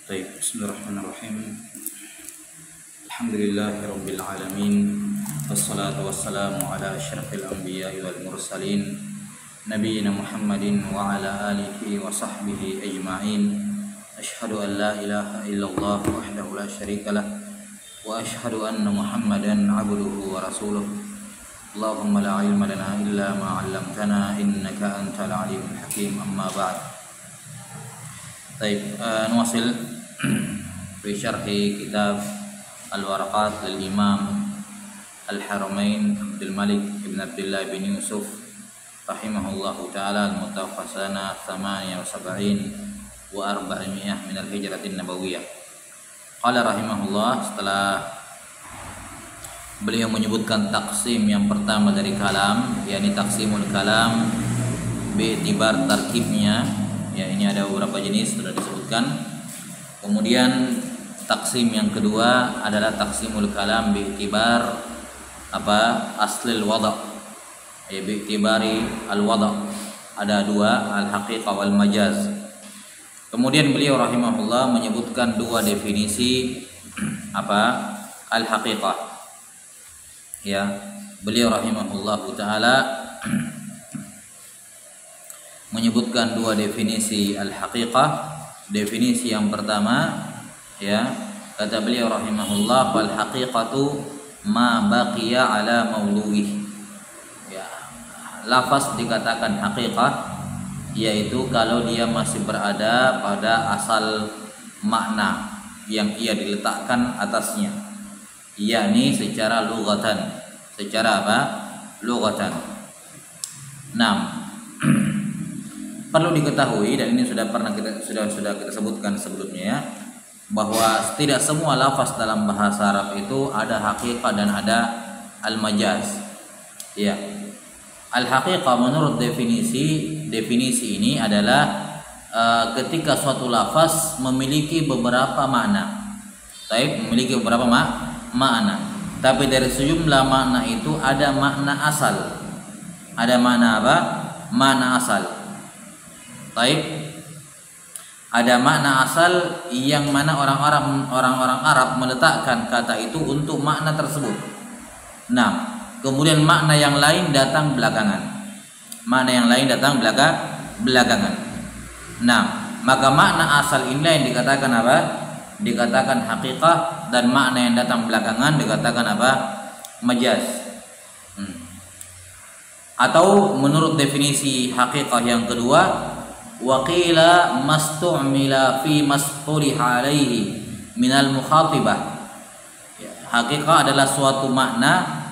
Baik, bismillahirrahmanirrahim. Alhamdulillahirabbil alamin. Wassalatu wassalamu ala asyrafil anbiya'i wal mursalin nabiyina Muhammadin wa ala alihi wa sahbihi ajma'in. Asyhadu an la ilaha illallah wahdahu la syarikalah wa asyhadu anna Muhammadan 'abduhu wa rasuluh. Allahumma la ilma lana illa ma 'allamtana innaka antal alimul hakim. Amma ba'd. Baik, nuwasil fi syarhi kitab Al-Waraqat lil Imam Al-Haramain Abdul Malik ibn Abdullah bin Yusuf rahimahullahu ta'ala al-mutawaffasana 78 wa 400 min al-hijratin nabawiyah. Qala rahimahullah, setelah beliau menyebutkan taksim yang pertama dari kalam, yakni taksimul kalam bi'tibar tarkibnya, ya ini ada beberapa jenis sudah disebutkan. Kemudian taksim yang kedua adalah taksimul kalam bi'tibar aslil wada', ya bi'tibari al-wada'. Ada dua, al-haqiqah wal majaz. Kemudian beliau rahimahullah menyebutkan dua definisi al-haqiqah. Ya, beliau rahimahullahu taala menyebutkan dua definisi al-haqiqah. Definisi yang pertama, ya, kata beliau rahimahullah, fal haqiqatu ma baqiya ala mauluih. Ya, lafaz dikatakan haqiqah yaitu kalau dia masih berada pada asal makna yang ia diletakkan atasnya, yakni secara lughatan. Secara lughatan. 6. Perlu diketahui, dan ini sudah kita sebutkan sebelumnya, ya, bahwa tidak semua lafaz dalam bahasa Arab itu ada haqiqah dan ada al-majaz. Ya. Al-haqiqah menurut definisi ini adalah ketika suatu lafaz memiliki beberapa makna. Memiliki beberapa makna. Tapi dari sejumlah makna itu ada makna asal. Ada makna apa? Makna asal. Ada makna asal yang mana orang-orang Arab meletakkan kata itu untuk makna tersebut. Kemudian makna yang lain datang belakangan. Belakangan. Maka makna asal inilah yang dikatakan dikatakan haqiqah, dan makna yang datang belakangan dikatakan majaz. Atau menurut definisi haqiqah yang kedua, waqila mastu'mila fi masfuliha alaihi minal mukhatibah. Haqiqah adalah suatu makna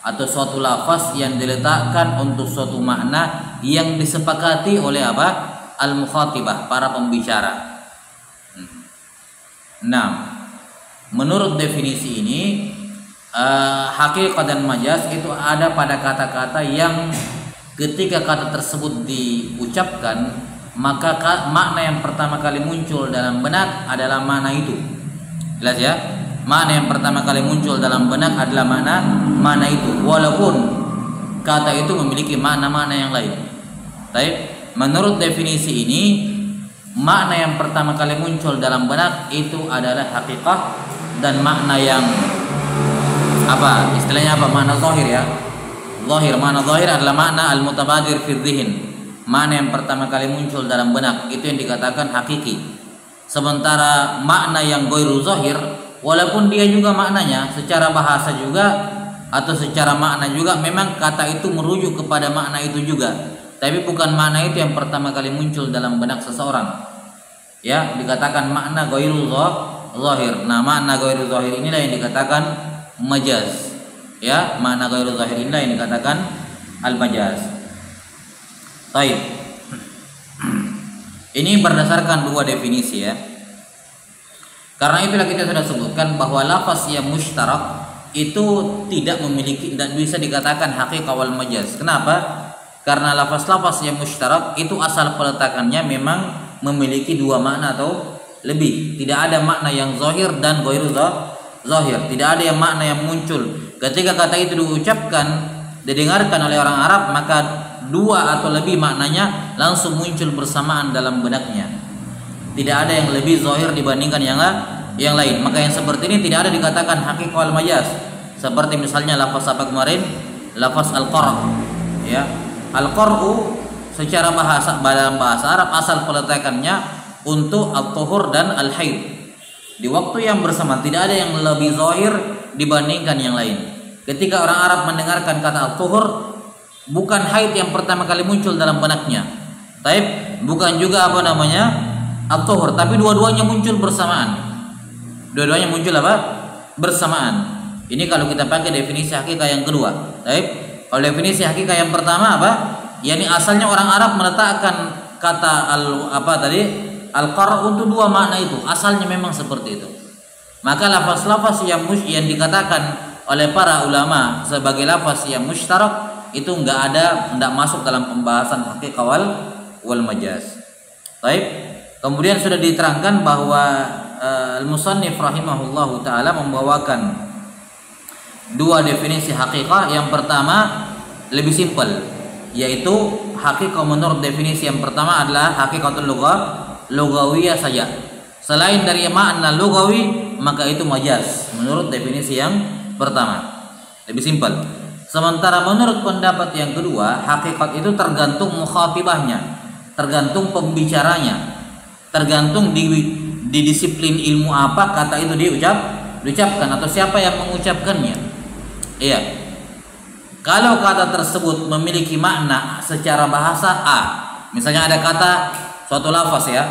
atau suatu lafaz yang diletakkan untuk suatu makna yang disepakati oleh al-mukhatibah, para pembicara. Menurut definisi ini, haqiqah dan majaz itu ada pada kata-kata yang ketika kata tersebut diucapkan, maka makna yang pertama kali muncul dalam benak adalah makna itu. Jelas ya? Makna yang pertama kali muncul dalam benak adalah makna itu, walaupun kata itu memiliki makna-makna yang lain. Menurut definisi ini, makna yang pertama kali muncul dalam benak itu adalah haqiqah, dan makna yang istilahnya makna zahir, ya. Makna zahir adalah makna al-mutabadir fi dzihn. Makna yang pertama kali muncul dalam benak itu yang dikatakan hakiki. Sementara makna yang ghairu zahir, walaupun dia juga maknanya secara bahasa juga atau secara makna juga memang kata itu merujuk kepada makna itu juga, tapi bukan makna itu yang pertama kali muncul dalam benak seseorang. Ya, dikatakan makna ghairu zahir. Makna ghairu zahir inilah yang dikatakan majaz. Ya, makna ghairu zahir inilah yang dikatakan al-majaz. Ini berdasarkan dua definisi, ya. Karena itulah kita sudah sebutkan bahwa lafaz yang mushtarak itu tidak memiliki dan bisa dikatakan haqiqah wal majaz. Kenapa? Karena lafaz-lafaz yang mushtarak itu asal peletakannya memang memiliki dua makna atau lebih. Tidak ada makna yang zahir dan ghairu zahir. Tidak ada yang makna yang muncul ketika kata itu diucapkan, didengarkan oleh orang Arab, maka dua atau lebih maknanya langsung muncul bersamaan dalam benaknya. Tidak ada yang lebih zahir dibandingkan yang lain. Maka yang seperti ini tidak ada dikatakan haqiqah wal majaz. Seperti misalnya lafaz apa kemarin? Lafaz al-qar'. Ya. Al-qar'u secara bahasa dalam bahasa Arab asal peletakannya untuk at-tuhur dan al-haid. Di waktu yang bersamaan tidak ada yang lebih zahir dibandingkan yang lain. Ketika orang Arab mendengarkan kata at-tuhur, bukan haid yang pertama kali muncul dalam benaknya. Bukan juga at-tuhur, tapi dua-duanya muncul bersamaan. Dua-duanya muncul bersamaan. Ini kalau kita pakai definisi hakikat yang kedua. Kalau definisi hakikat yang pertama yakni asalnya orang Arab meletakkan kata al-qar' untuk dua makna itu. Asalnya memang seperti itu. Maka lafaz-lafaz yang dikatakan oleh para ulama sebagai lafaz yang mushtarak itu enggak masuk dalam pembahasan haqiqah wal majaz. Kemudian sudah diterangkan bahwa al-musannif rahimahullahu taala membawakan dua definisi haqiqah. Yang pertama lebih simpel, yaitu haqiqah menurut definisi yang pertama adalah haqiqatul lugawiyah saja. Selain dari makna lugawi maka itu majaz menurut definisi yang pertama. Lebih simpel. Sementara menurut pendapat yang kedua, hakikat itu tergantung mukhatibahnya, tergantung pembicaranya, tergantung di disiplin ilmu apa kata itu diucapkan atau siapa yang mengucapkannya. Iya. Kalau kata tersebut memiliki makna secara bahasa A, misalnya ada kata suatu lafaz ya,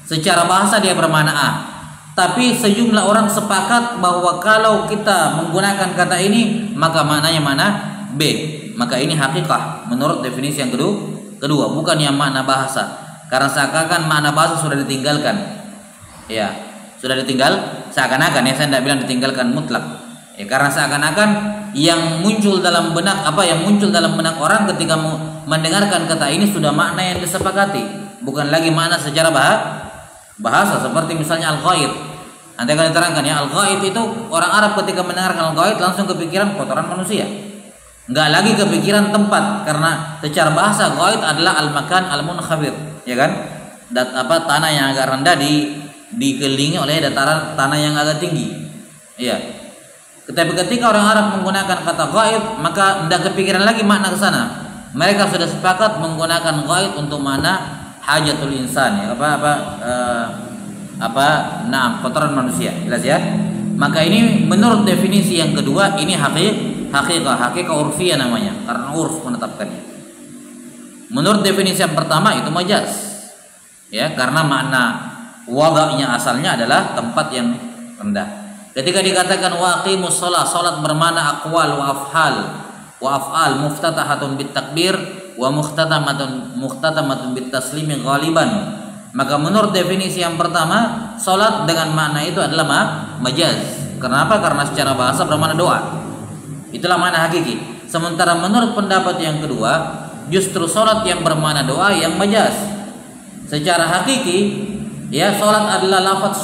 secara bahasa dia bermakna A, tapi sejumlah orang sepakat bahwa kalau kita menggunakan kata ini maka maknanya mana B, maka ini hakikah menurut definisi yang kedua, bukan yang makna bahasa, karena seakan-akan makna bahasa sudah ditinggalkan. Ya, sudah seakan-akan ya, saya tidak bilang ditinggalkan mutlak. Ya, karena seakan-akan yang muncul dalam benak orang ketika mendengarkan kata ini sudah makna yang disepakati, bukan lagi makna secara bahasa. Seperti misalnya al-ghaid. Nanti akan diterangkan ya, al-ghaid itu orang Arab ketika mendengarkan al-ghaid langsung kepikiran kotoran manusia. Enggak lagi kepikiran tempat, karena secara bahasa ghaid adalah al-makan al-munkhabir, ya kan? Tanah yang agak rendah dikelilingi oleh dataran tanah yang agak tinggi. Iya. Tetapi ketika orang Arab menggunakan kata ghaid, maka tidak kepikiran lagi makna ke sana. Mereka sudah sepakat menggunakan ghaid untuk makna hajatul insan ya, kotoran manusia, jelas ya. Maka ini menurut definisi yang kedua ini hakikah urfiyah namanya, karena urf menetapkannya. Menurut definisi yang pertama itu majaz ya, karena makna wada'nya asalnya adalah tempat yang rendah. Ketika dikatakan waqimus shalah, salat bermakna aqwal wa af'al muftatahatun bit takbir wa muhtatamatun bit taslimi ghaliban. Maka menurut definisi yang pertama, salat dengan makna itu adalah majaz. Kenapa? Karena secara bahasa bermakna doa. Itulah makna hakiki. Sementara menurut pendapat yang kedua, justru salat yang bermakna doa yang majaz. Secara hakiki, ya, salat adalah lafaz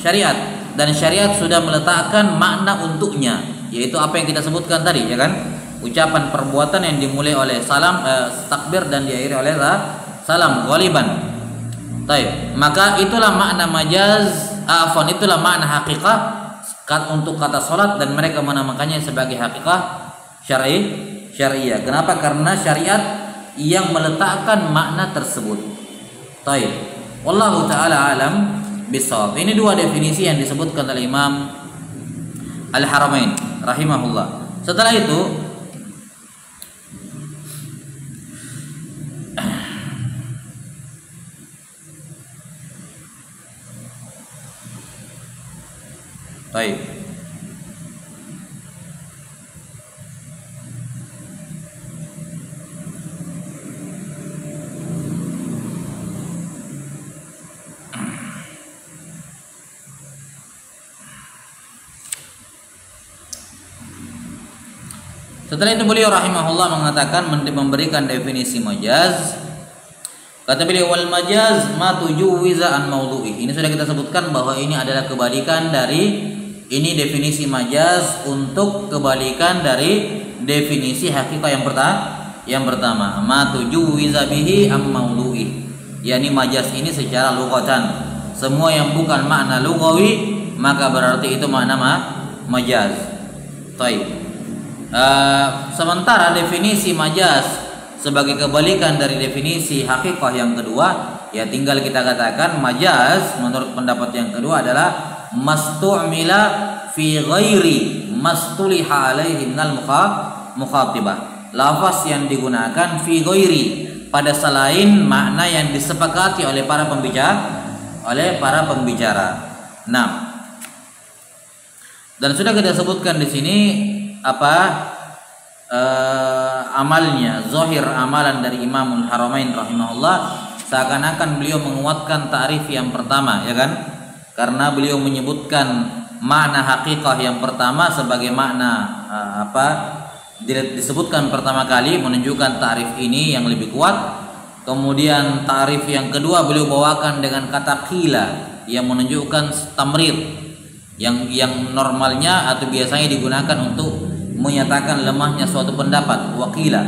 syariat, dan syariat sudah meletakkan makna untuknya, yaitu apa yang kita sebutkan tadi, ya kan? Ucapan perbuatan yang dimulai oleh salam, takbir, dan diakhiri oleh salam ghaliban. Maka itulah makna majaz, itulah makna hakikah untuk kata salat, dan mereka menamakannya sebagai hakikah syariah. Kenapa? Karena syariat yang meletakkan makna tersebut. Wallahu taala alam bisawab. Ini dua definisi yang disebutkan oleh Imam Al-Haramain rahimahullah. Setelah itu Setelah itu beliau rahimahullah mengatakan, memberikan definisi majaz. Kata beliau, wal majaz ma tujuwiza an maudhu'i. Ini sudah kita sebutkan bahwa ini adalah kebalikan dari, ini definisi majaz untuk kebalikan dari definisi hakikah yang pertama. Ma tujuwiza bihi am maudhu'i, yakni majaz ini secara lughatan. Semua yang bukan makna lughawi maka berarti itu makna majaz. Baik. Sementara definisi majaz sebagai kebalikan dari definisi hakikah yang kedua, ya tinggal kita katakan majaz menurut pendapat yang kedua adalah mastu'mila fi ghairi mastuliha alaihi minal mukhatibah. Lafaz yang digunakan fi ghairi, pada selain makna yang disepakati oleh para pembicara. Nah, dan sudah kita sebutkan di sini amalnya, zahir amalan dari Imamul Haramain rahimahullah, seakan-akan beliau menguatkan ta'rif yang pertama, ya kan? Karena beliau menyebutkan makna hakikah yang pertama sebagai makna disebutkan pertama kali menunjukkan ta'rif ini yang lebih kuat. Kemudian ta'rif yang kedua beliau bawakan dengan kata qila yang menunjukkan tamrid yang normalnya atau biasanya digunakan untuk menyatakan lemahnya suatu pendapat, waqila.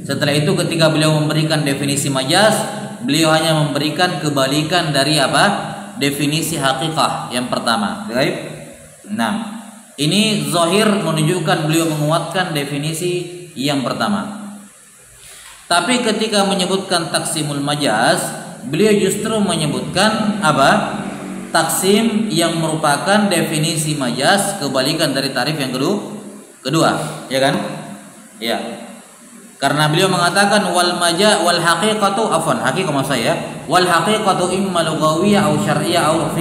Setelah itu ketika beliau memberikan definisi majaz, beliau hanya memberikan kebalikan dari definisi hakikah yang pertama. Baik. Nah, ini zahir menunjukkan beliau menguatkan definisi yang pertama. Tapi ketika menyebutkan taksimul majaz, beliau justru menyebutkan taksim yang merupakan definisi majaz, kebalikan dari tarif yang kedua, ya kan? Ya. Karena beliau mengatakan wal haqiqatu haqiqah maksud saya, wal haqiqatu imma lughawiyah atau syar'iyyah atau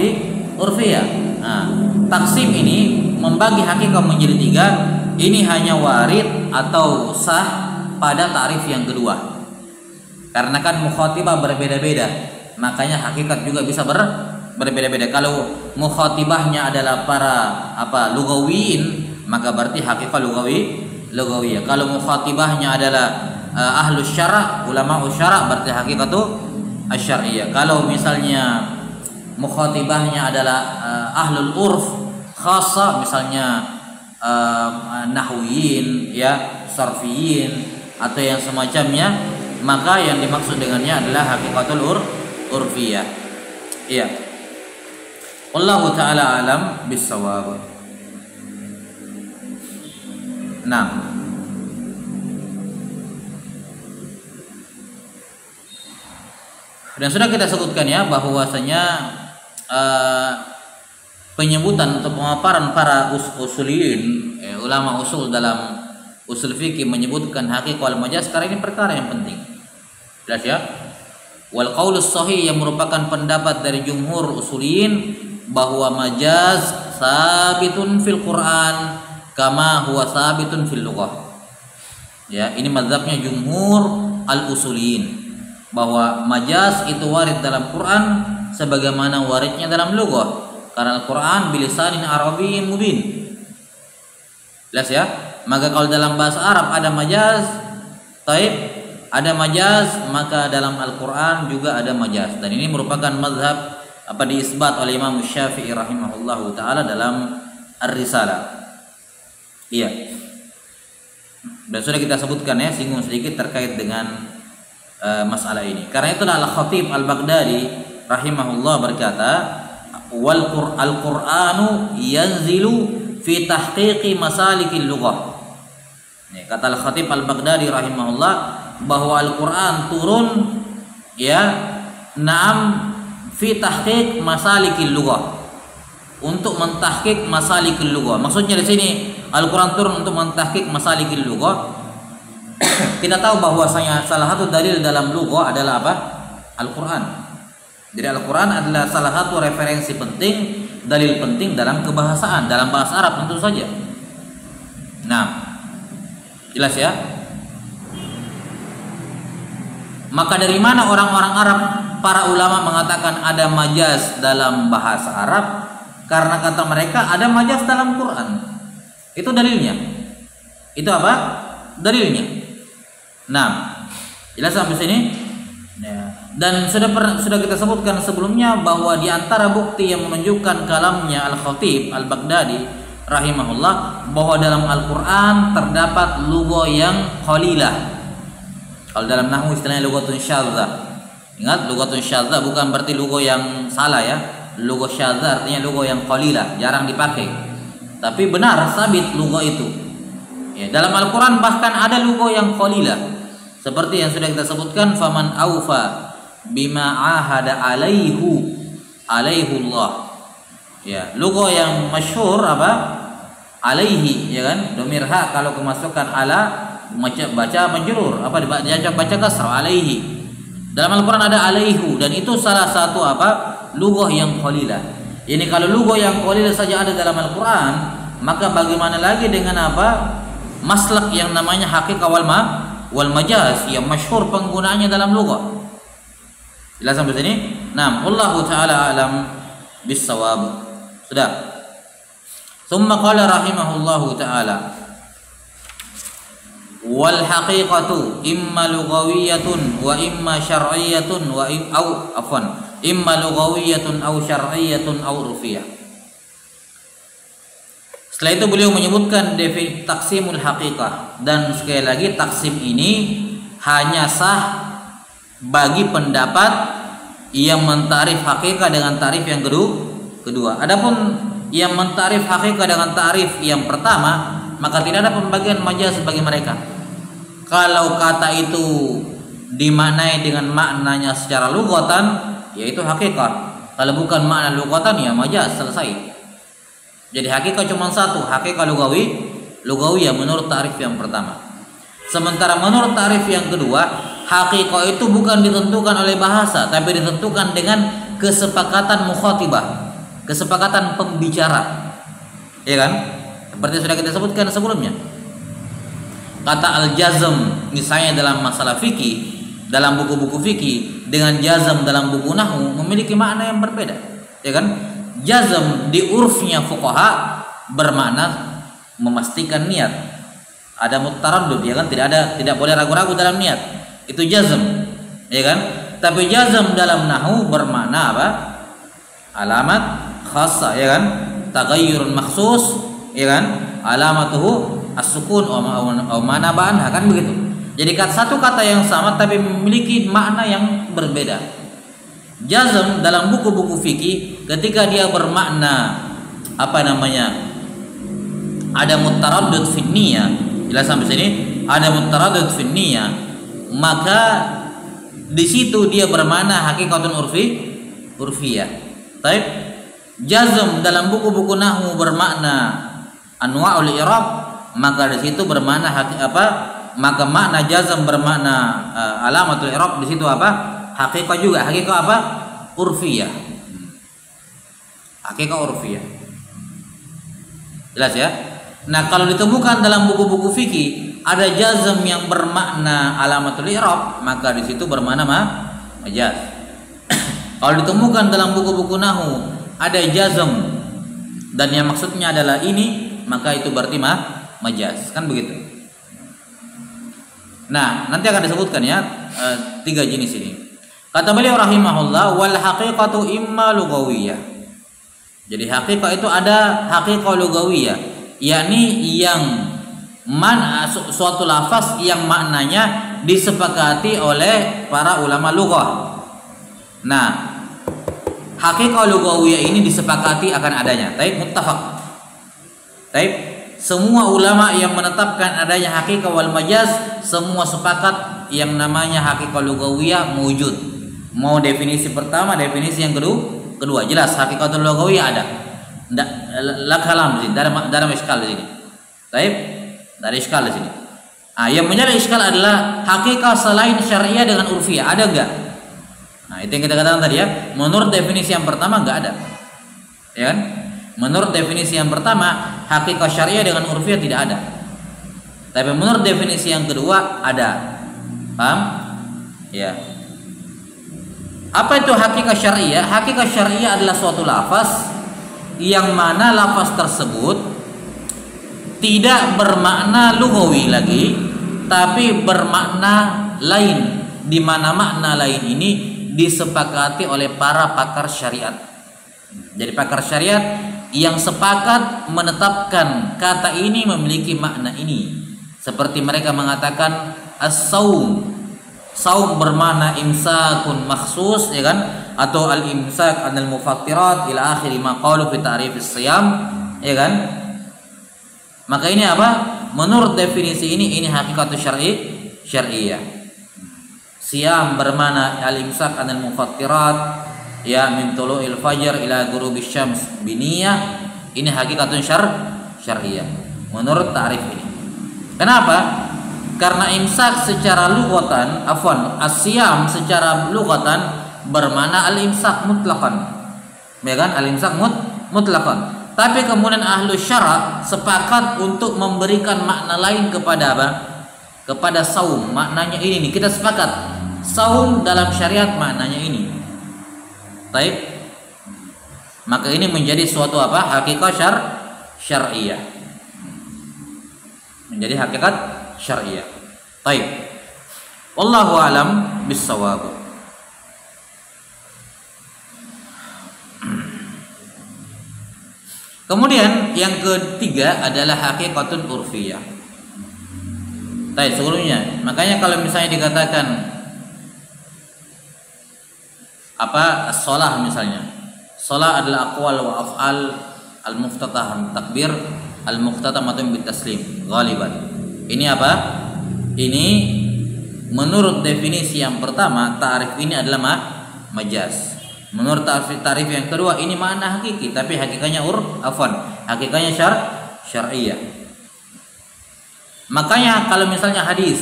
urfiyah. Nah, taksim ini membagi hakikat menjadi tiga. Ini hanya warid atau sah pada tarif yang kedua. Karena kan mukhatibah berbeda-beda, makanya hakikat juga bisa berbeda-beda. Kalau mukhatibahnya adalah para lughawiyin, maka berarti hakikat lughawiyah. Kalau mukhatibahnya adalah ahlus syara', ulama syara', berarti hakikat itu asy'ariyah. Kalau misalnya mukhatibahnya adalah ahlul urf khassa, misalnya nahwiyin, ya, sarfiyin atau yang semacamnya, maka yang dimaksud dengannya adalah hakikatul urfiyah. Iya. Wallahu taala alam bissawab. Nah, dan sudah kita sebutkan ya bahwasanya penyebutan atau pemaparan para usuliyin, ulama usul dalam usul fikih menyebutkan hakikat wal majaz, karena ini perkara yang penting. Jelas ya? Wal qaulus sahih, yang merupakan pendapat dari jumhur usuliyin bahwa majaz sabitun fil Quran kama huwa sabitun fil lughah. Ya, ini mazhabnya jumhur al-usuliyin bahwa majaz itu warid dalam Quran sebagaimana waridnya dalam lughah. Karena Al-Quran bilisanin arabiyyin mubin. Jelas ya? Maka kalau dalam bahasa Arab ada majaz, ada majaz, maka dalam Al-Quran juga ada majaz. Dan ini merupakan mazhab diisbat oleh Imam Syafi'i rahimahullahu taala dalam Ar-Risalah. Iya. Dan sudah kita sebutkan ya, singgung sedikit terkait dengan masalah ini. Karena itulah Al-Khatib Al-Baghdadi rahimahullah berkata, Al-Qur'anu yanzilu fi tahqiqi masalikil lughah. Nih, kata Al-Khatib Al-Baghdadi rahimahullah bahwa Al-Qur'an turun fi tahqiq masalikil lughah, untuk mentahqiq masalikil lughah. Maksudnya di sini Al-Qur'an turun untuk mentahqiq masalikil lughah. Kita tahu bahwasanya salah satu dalil dalam lughah adalah Al-Qur'an. Jadi Al-Quran adalah salah satu referensi penting, dalil penting dalam kebahasaan, dalam bahasa Arab tentu saja. Nah, jelas ya? Maka dari mana orang-orang Arab, para ulama mengatakan ada majaz dalam bahasa Arab? Karena kata mereka ada majaz dalam Quran. Itu dalilnya. Itu apa? Dalilnya. Nah, jelas sampai sini? Ya. Dan sudah kita sebutkan sebelumnya bahwa di antara bukti yang menunjukkan kalamnya Al-Khatib Al-Baghdadi rahimahullah bahwa dalam Al-Qur'an terdapat lugha yang qalilah. Kalau dalam nahwu istilahnya lughatun syadzah. Ingat, lugatun syadzah bukan berarti lugo yang salah ya. Lugo syadzah artinya lugo yang qalilah, jarang dipakai. Tapi benar sabit lugo itu. Ya, dalam Al-Qur'an bahkan ada lugo yang qalilah. Seperti yang sudah kita sebutkan, faman aufa bima ahada alaihullah. Ya, lugo yang masyhur apa? Alaihi, ya kan? Domir ha kalau kemasukan ala baca majrur, apa baca kasrah alaihi. Dalam Al-Qur'an ada alaihu dan itu salah satu apa? Lughah yang qalilah. Ini kalau lughah yang qalilah saja ada dalam Al-Qur'an, maka bagaimana lagi dengan apa? Maslak yang namanya haqiqah wal majaz yang masyhur penggunaannya dalam lughah. Jelas sampai sini? Nah, wallahu taala alam bis-shawab. Sudah. Tsumma qala rahimahullahu taala wal haqiqatu imma lughawiyatun wa imma syar'iyyatun imma lughawiyatun aw syar'iyyatun aw urfiyah. Setelah itu beliau menyebutkan taksimul haqiqah, dan sekali lagi taksim ini hanya sah bagi pendapat yang mentarif haqiqah dengan tarif yang kedua. Adapun yang mentarif haqiqah dengan tarif yang pertama, maka tidak ada pembagian majaz bagi mereka. Kalau kata itu dimaknai dengan maknanya secara lughatan, yaitu hakikat. Kalau bukan makna lughatan, ya majaz, selesai. Jadi hakikat cuma satu, hakikat lugawiyah menurut tarif yang pertama. Sementara menurut tarif yang kedua, hakikat itu bukan ditentukan oleh bahasa, tapi ditentukan dengan kesepakatan mukhatibah, kesepakatan pembicara, ya kan? Seperti sudah kita sebutkan sebelumnya. Kata al-jazm misalnya dalam masalah fikih, dalam buku-buku fikih, dengan jazm dalam buku nahwu memiliki makna yang berbeda, ya kan? Jazm di urfnya fuqaha bermakna memastikan niat. Ada mutaraddud, ya kan? Tidak boleh ragu-ragu dalam niat. Itu jazm, ya kan? Tapi jazm dalam nahwu bermakna apa? Alamat khassa, ya kan? Taghayyurun makhsus, ya kan? Alamatuhu as-sukun atau mana ba'anha, kan begitu. Jadi satu kata yang sama tapi memiliki makna yang berbeda. Jazm dalam buku-buku fikih ketika dia bermakna apa namanya? Ada mutaraddud fi niyyah. Jelas sampai sini? Ada mutaraddud fi niyyah, maka di situ dia bermakna hakikatun urfiyah. Baik. Jazm dalam buku-buku nahwu bermakna anwa'ul i'rab, maka di situ bermakna maka makna jazm bermakna alamatul i'rab, di situ apa? Hakikat juga, hakikat apa? Urfiyah. Hakikat urfiyah. Jelas ya? Nah, kalau ditemukan dalam buku-buku fikih ada jazm yang bermakna alamatul i'rab, maka di situ bermakna majaz. Kalau ditemukan dalam buku-buku nahwu ada jazm dan yang maksudnya adalah ini, maka itu berarti majaz, kan begitu. Nah, nanti akan disebutkan ya tiga jenis ini. Kata beliau rahimahullah, wal haqiqatu imma lughawiyah. Jadi haqiqah itu ada haqiqah lughawiyah, yakni yang suatu lafaz yang maknanya disepakati oleh para ulama lughah. Nah, haqiqah lughawiyah ini disepakati akan adanya. Taib muttafaq. Taib, semua ulama yang menetapkan adanya haqiqah wal majaz semua sepakat yang namanya haqiqah lughawiyah mewujud. Mau definisi pertama, definisi yang kedua, jelas haqiqatul lughawiyah ada. Enggak la kalam di sini, dalam iskal di sini. Taib, dari iskal di sini. Yang menjadi iskal adalah haqiqah selain syariah dengan urfiyah, ada enggak? Nah, itu yang kita katakan tadi ya. Menurut definisi yang pertama enggak ada. Ya kan? Menurut definisi yang pertama, hakikat syariah dengan urfiyah tidak ada. Tapi menurut definisi yang kedua ada. Paham? Ya. Apa itu hakikat syariah? Hakikat syariah adalah suatu lafaz yang mana lafaz tersebut tidak bermakna lughawi lagi, tapi bermakna lain, di mana makna lain ini disepakati oleh para pakar syariat. Jadi pakar syariat yang sepakat menetapkan kata ini memiliki makna ini. Seperti mereka mengatakan as-saum, saum bermakna imsakun makhsus, ya kan, atau al imsak anil mufattirat ila akhir ma qalu fi ta'rifis siyam, ya kan. Maka ini apa? Menurut definisi ini hakikatu syar'iyah. Siyam bermakna al imsak anil mufattirat, ya, min tulu'il fajr ila ghurubis syams biniyah. Ini hakikatun syar'iyah menurut ta'rif ini. Kenapa? Karena imsak secara lughatan, as-siyam secara lughatan bermakna al-imsak mutlaqan. Ya kan? Al-imsak mutlaqan. Tapi kemudian ahlu syara' sepakat untuk memberikan makna lain kepada apa? Kepada saum. Maknanya ini nih, kita sepakat. Saum dalam syariat maknanya ini. Baik. Maka ini menjadi suatu apa? Hakikat syar'iyah. Menjadi hakikat syariah. Baik. Wallahu alam bissawab. Kemudian yang ketiga adalah hakikatun urfiyah. Baik, sebelumnya. Makanya kalau misalnya dikatakan apa? Shalah misalnya. Shalah adalah aqwal wa af'al al-muftatah takbir al-muftatamatun bitaslim ghaliban. Ini apa? Ini menurut definisi yang pertama, ta'rif ini adalah majaz. Menurut ta'rif yang kedua, ini makna hakiki, tapi hakikatnya hakikatnya syar'iyah. Makanya kalau misalnya hadis,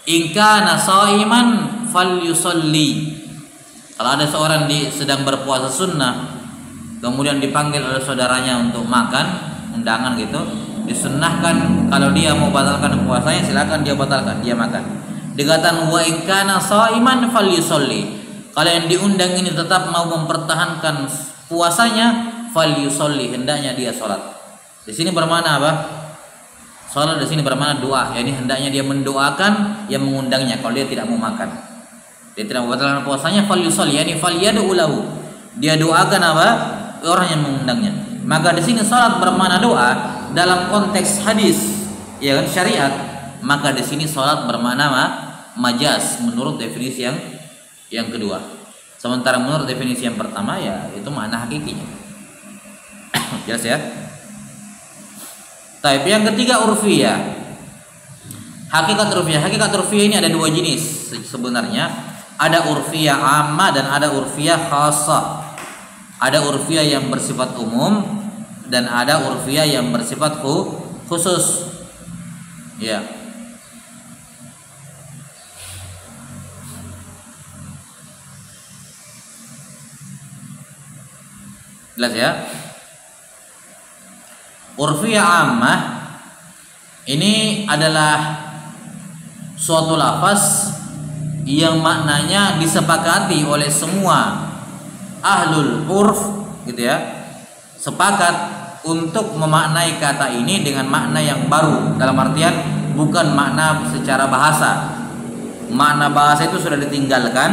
in kana shaiman falyusalli. Kalau ada seorang sedang berpuasa sunnah, kemudian dipanggil oleh saudaranya untuk makan, undangan gitu, disunnahkan kalau dia mau batalkan puasanya silakan dia batalkan, dia makan. Dikatakan wa in kana shaiman falyusalli. Kalau yang diundang ini tetap mau mempertahankan puasanya, falyusalli, hendaknya dia salat. Di sini bermakna apa? Salat di sini bermakna doa, yakni hendaknya dia mendoakan yang mengundangnya kalau dia tidak mau makan. Dia tidak mau batalkan puasanya, falyusalli, yakni falyad'u lahu. Dia doakan apa? Orang yang mengundangnya. Maka di sini salat bermakna doa dalam konteks hadis, ya kan, syariat. Maka di sini salat bermakna majaz menurut definisi yang kedua. Sementara menurut definisi yang pertama, ya itu makna hakikinya. Jelas ya? Tapi yang ketiga urfiyah. Hakikat urfiyah ini ada dua jenis sebenarnya. Ada urfiyah amma dan ada urfiyah khassah. Ada urfiyah yang bersifat umum dan ada urfiyah yang bersifat khusus. Ya. Jelas ya? Urfiyah ammah ini adalah suatu lafaz yang maknanya disepakati oleh semua ahlul urf, gitu ya, sepakat untuk memaknai kata ini dengan makna yang baru, dalam artian bukan makna secara bahasa. Makna bahasa itu sudah ditinggalkan,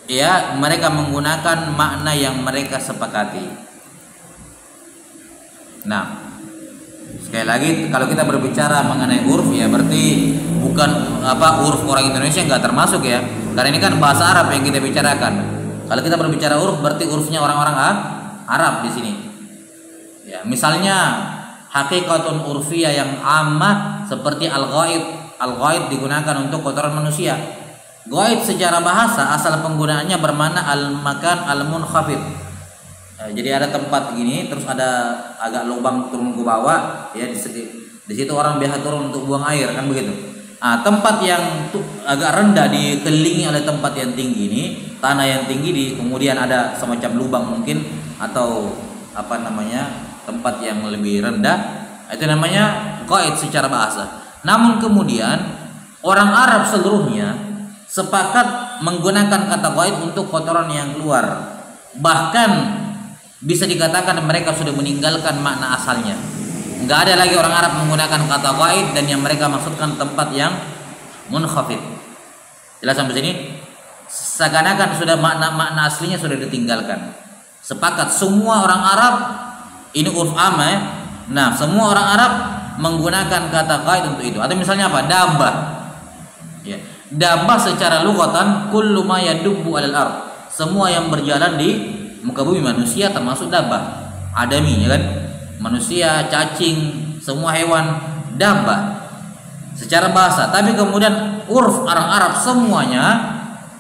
ya, mereka menggunakan makna yang mereka sepakati. Nah, sekali lagi kalau kita berbicara mengenai urf, ya berarti bukan urf orang Indonesia nggak termasuk ya, karena ini kan bahasa Arab yang kita bicarakan. Kalau kita berbicara urf berarti urfnya orang-orang Arab di sini. Ya, misalnya hakikatun urfiyah yang ammah seperti al-ghaid. Al-ghaid digunakan untuk kotoran manusia. Ghaid secara bahasa asal penggunaannya bermakna al-makan al-munkhafid. Jadi ada tempat gini, terus ada agak lubang turun ke bawah, ya di situ orang biasa turun untuk buang air, kan begitu. Nah, tempat yang agak rendah dikelilingi oleh tempat yang tinggi ini, tanah yang tinggi, kemudian ada semacam lubang mungkin atau tempat yang lebih rendah, itu namanya qaid secara bahasa. Namun kemudian orang Arab seluruhnya sepakat menggunakan kata qaid untuk kotoran yang keluar. Bahkan bisa dikatakan mereka sudah meninggalkan makna asalnya. Enggak ada lagi orang Arab menggunakan kata qaid dan yang mereka maksudkan tempat yang munkhafid. Jelas sampai sini? Seakan-akan sudah makna aslinya sudah ditinggalkan. Sepakat semua orang Arab, ini urf amma ya. Nah, semua orang Arab menggunakan kata qaid untuk itu. Atau misalnya apa? Dabbah. Ya. Dabbah secara lughatan kullu ma yadubbu 'alal ard. Semua yang berjalan di muka bumi, manusia termasuk dabbah. Adami, ya kan? Manusia, cacing, semua hewan dabbah secara bahasa. Tapi kemudian urf orang Arab semuanya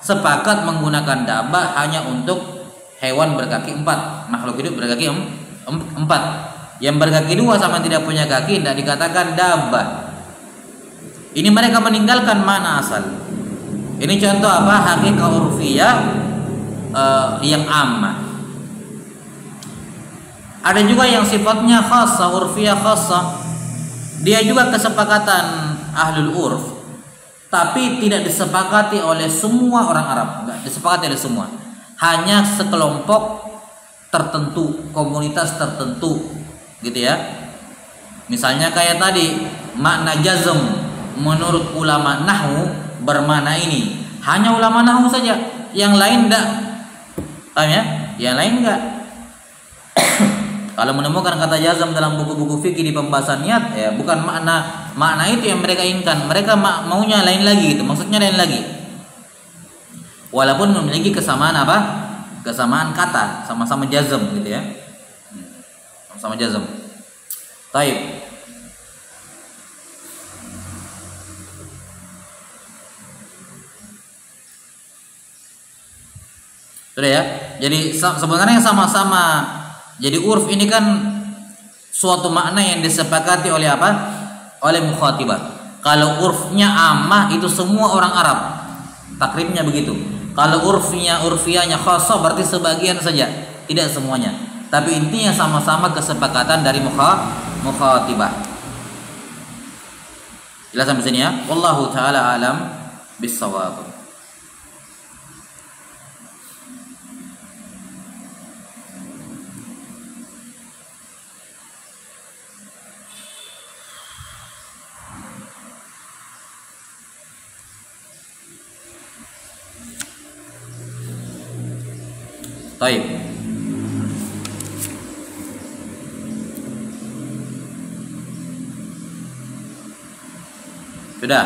sepakat menggunakan dabbah hanya untuk hewan berkaki 4, makhluk hidup berkaki 4. Yang berkaki 2 sama tidak punya kaki tidak dikatakan dabbah. Ini mereka meninggalkan makna asal. Ini contoh apa? Hakikat urfiyah yang ammah. Ada juga yang sifatnya khassah, urfiyah khassah. Dia juga kesepakatan ahlul urf, tapi tidak disepakati oleh semua orang Arab, tidak disepakati oleh semua. Hanya sekelompok tertentu, komunitas tertentu, gitu ya. Misalnya kayak tadi makna jazm menurut ulama nahwu bermakna ini, hanya ulama nahwu saja, yang lain enggak. Paham ya? Yang lain enggak. Kalau menemukan kata jazm dalam buku-buku fikih di pembahasan niat, ya bukan makna itu yang mereka inginkan. Mereka maunya lain lagi gitu, maksudnya lain lagi. Walaupun memiliki kesamaan apa? Kesamaan kata, sama-sama jazm gitu ya. Sama jazm. Taib. Sudah ya. Jadi sebenarnya sama-sama. Jadi urf ini kan suatu makna yang disepakati oleh apa? Oleh mukhatibah. Kalau urfnya ammah itu semua orang Arab. Takribnya begitu. Kalau urfiyahnya khassah berarti sebagian saja, tidak semuanya. Tapi intinya sama-sama kesepakatan dari mukhatibah. Jelas sampai sini ya. Wallahu taala alam bis-shawab. Baik. Sudah.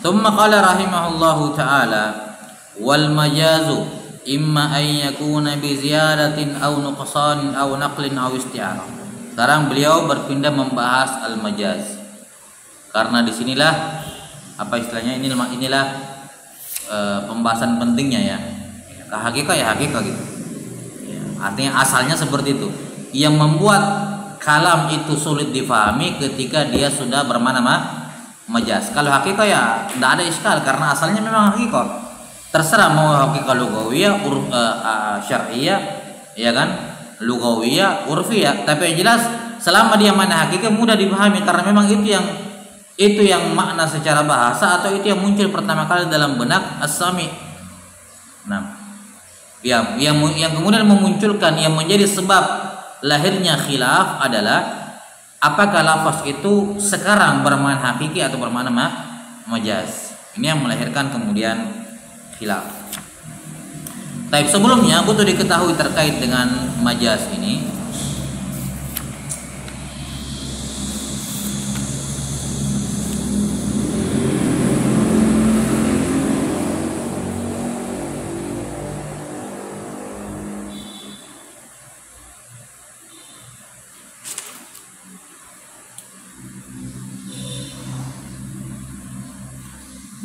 Tsumma qala rahimahullahu taala wal majazu imma an yakuna bi ziyadatin aw nuqsanin aw naqlin aw isti'arah. Sekarang beliau berpindah membahas al majaz. Karena disinilah apa istilahnya, inilah pembahasan pentingnya ya. Hakikat ya hakikat gitu ya, artinya asalnya seperti itu. Yang membuat kalam itu sulit difahami ketika dia sudah bermakna majaz. Kalau hakikat ya tidak ada iskal karena asalnya memang hakikat. Terserah mau hakikat lugawiyah, syar'iyah, ya kan, lugawiyah, urfiyah. Tapi yang jelas selama dia mana hakikat mudah dipahami karena memang itu yang makna secara bahasa atau itu yang muncul pertama kali dalam benak as-sami. Nah, yang kemudian memunculkan yang menjadi sebab lahirnya khilaf adalah apakah lafaz itu sekarang bermakna hakiki atau bermakna majaz. Ini yang melahirkan kemudian khilaf. Tapi sebelumnya butuh diketahui terkait dengan majaz ini.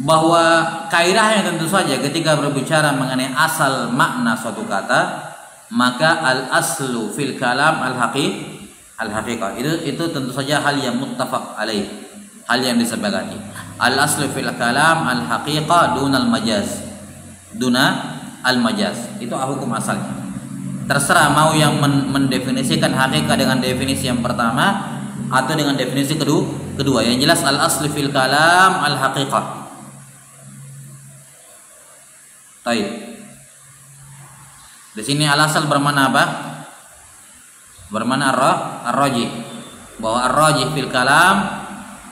Bahwa kaidahnya tentu saja ketika berbicara mengenai asal makna suatu kata, maka al aslu fil kalam al haqiqah itu tentu saja hal yang muttafaq alaih, hal yang disepakati. Al aslu fil kalam al haqiqah dunal majaz, duna al majaz, itu hukum asalnya. Terserah mau yang mendefinisikan hakikat dengan definisi yang pertama atau dengan definisi kedua. Yang jelas al aslu fil kalam al haqiqah. Baik. Di sini al-asal bermana apa? Bermana ar-rajih. Bahwa ar-rajih fil kalam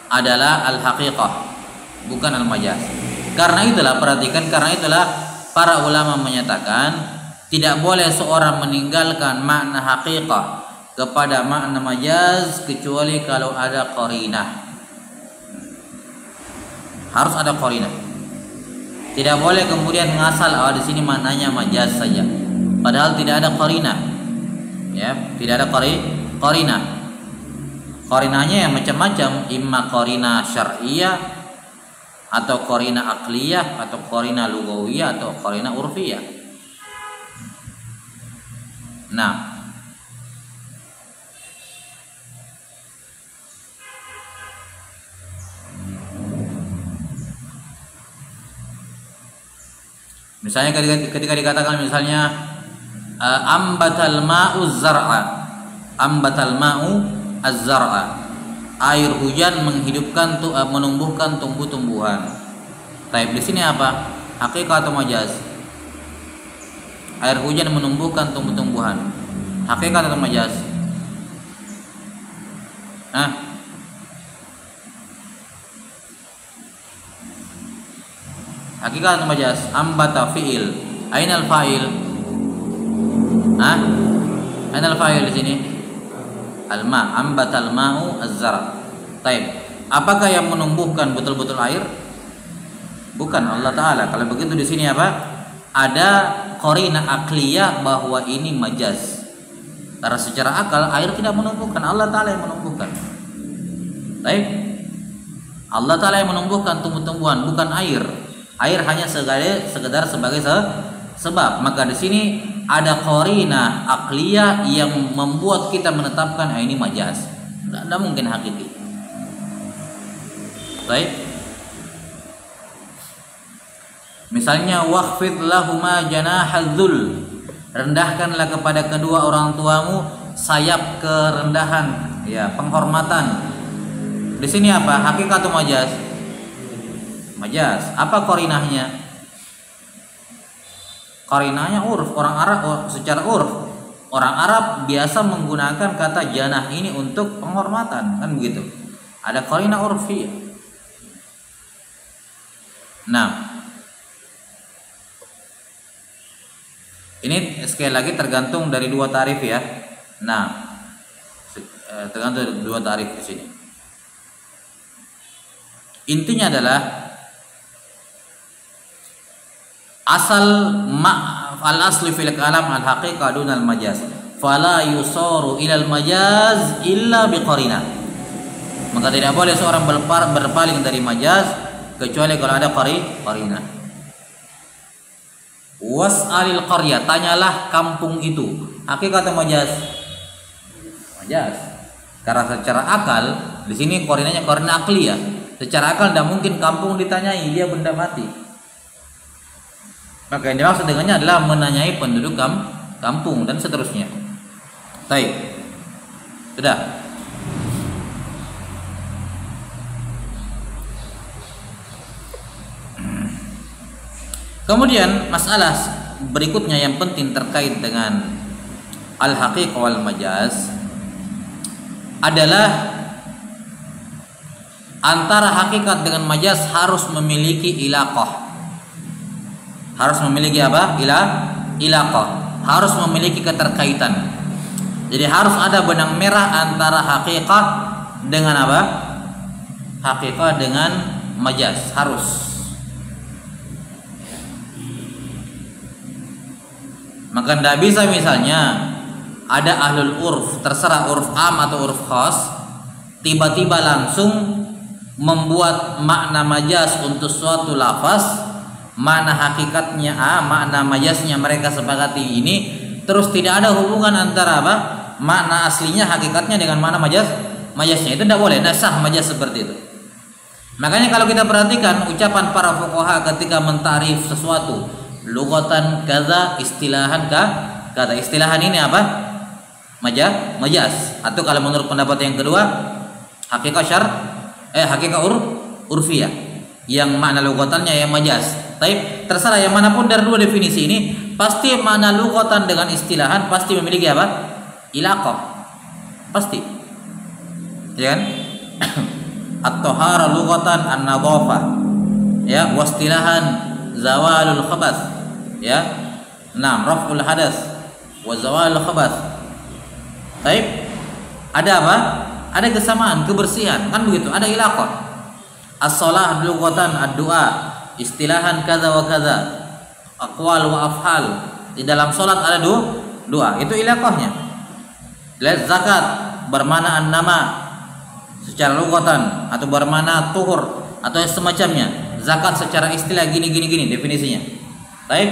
adalah al-haqiqah, bukan al-majaz. Karena itulah para ulama menyatakan tidak boleh seorang meninggalkan makna haqiqah kepada makna majaz kecuali kalau ada qarinah. Harus ada qarinah. Tidak boleh kemudian ngasal di sini maknanya majaz saja, padahal tidak ada qarinah. Ya, tidak ada qarinah. Qarinahnya yang macam-macam, imma qarinah syar'iyyah atau qarinah aqliyah atau qarinah lughawiyah atau qarinah urfiyah. Nah, misalnya ketika dikatakan misalnya ambatal ma'u zar'a, ambatal ma'u az-zar'a, air hujan menghidupkan menumbuhkan tumbuh-tumbuhan. Taib di sini apa? Hakikat atau majaz? Air hujan menumbuhkan tumbuh-tumbuhan. Hakikat atau majaz? Hakikat atau majaz? Ambata fi'il. Ainal fa'il? Ainal fa'il di sini? Al-ma, ambatal ma'u az-zar'. Taib. Apakah yang menumbuhkan betul-betul air? Bukan, Allah Ta'ala. Kalau begitu di sini apa? Ada qarinah akliyah bahwa ini majaz. Karena secara akal air tidak menumbuhkan, Allah Ta'ala yang menumbuhkan. Taib. Allah Ta'ala yang menumbuhkan tumbuh-tumbuhan, bukan air. Air hanya sekedar sebagai sebab. Maka di sini ada qarinah akliyah yang membuat kita menetapkan ini majaz. Tidak mungkin hakiki. Baik. Misalnya waqfid lahuma janahadzul, rendahkanlah kepada kedua orang tuamu sayap kerendahan, ya, penghormatan. Di sini apa? Hakikat atau majaz? Majaz. Apa qarinahnya? Qarinahnya urf, orang Arab, secara urf orang Arab biasa menggunakan kata janah ini untuk penghormatan, kan begitu. Ada qarinah urfiyah. Nah, ini sekali lagi tergantung dari dua tarif ya. Nah, tergantung dari dua tarif di sini. Intinya adalah asal al asli fil kalam al haqiqah dun al majaz, fala yusaru ila al majaz illa bi qarinah. Maka tidak boleh seorang berpaling dari majaz kecuali kalau ada qarinah. Was'alil qaryah, tanyalah kampung itu. Hakikat atau majaz? Majaz. Karena secara akal di sini qarinahnya qarinah akliyah. Secara akal tidak mungkin kampung ditanyai, dia benda mati. Maka yang dimaksud dengannya adalah menanyai penduduk kampung dan seterusnya. Baik. Sudah. Kemudian masalah berikutnya yang penting terkait dengan al-haqiqah wal majaz adalah antara hakikat dengan majaz harus memiliki ilaqah. Harus memiliki apa? Ilaqah. Harus memiliki keterkaitan. Jadi harus ada benang merah antara hakikat dengan apa? Hakikat dengan majaz, harus. Maka tidak bisa misalnya ada ahlul urf, terserah urf am atau urf khas, tiba-tiba langsung membuat makna majaz untuk suatu lafaz, makna hakikatnya A, makna majaznya mereka sepakati ini, terus tidak ada hubungan antara apa? Makna aslinya hakikatnya dengan makna majaznya. Itu tidak boleh, tidak sah majaz seperti itu. Makanya kalau kita perhatikan ucapan para fuqaha ketika mentarif sesuatu, lughatan kaza, istilahan kata. Istilahan ini apa? Majaz. Atau kalau menurut pendapat yang kedua, hakikat urfiyah, yang makna lughatannya yang majaz. Tapi terserah yang manapun dari dua definisi ini, pasti makna lughatan dengan istilahan pasti memiliki apa? Ilaqah. Pasti. Ya kan? At-tahara lughatan an-nadhafah. Ya, wastilahan zawalul khabath. Ya. Raf'ul hadas wa zawalul khabath. Baik. Ada apa? Ada kesamaan, kebersihan, kan begitu. Ada ilaqah. As-shalah lughatan ad-du'a, istilahan kadza wa kadza, aqwal wa af'al. Di dalam salat ada doa. Itu ilaqahnya. Zakat bermakna an-nama secara lughatan atau bermakna tuhur atau semacamnya. Zakat secara istilah gini definisinya. Baik.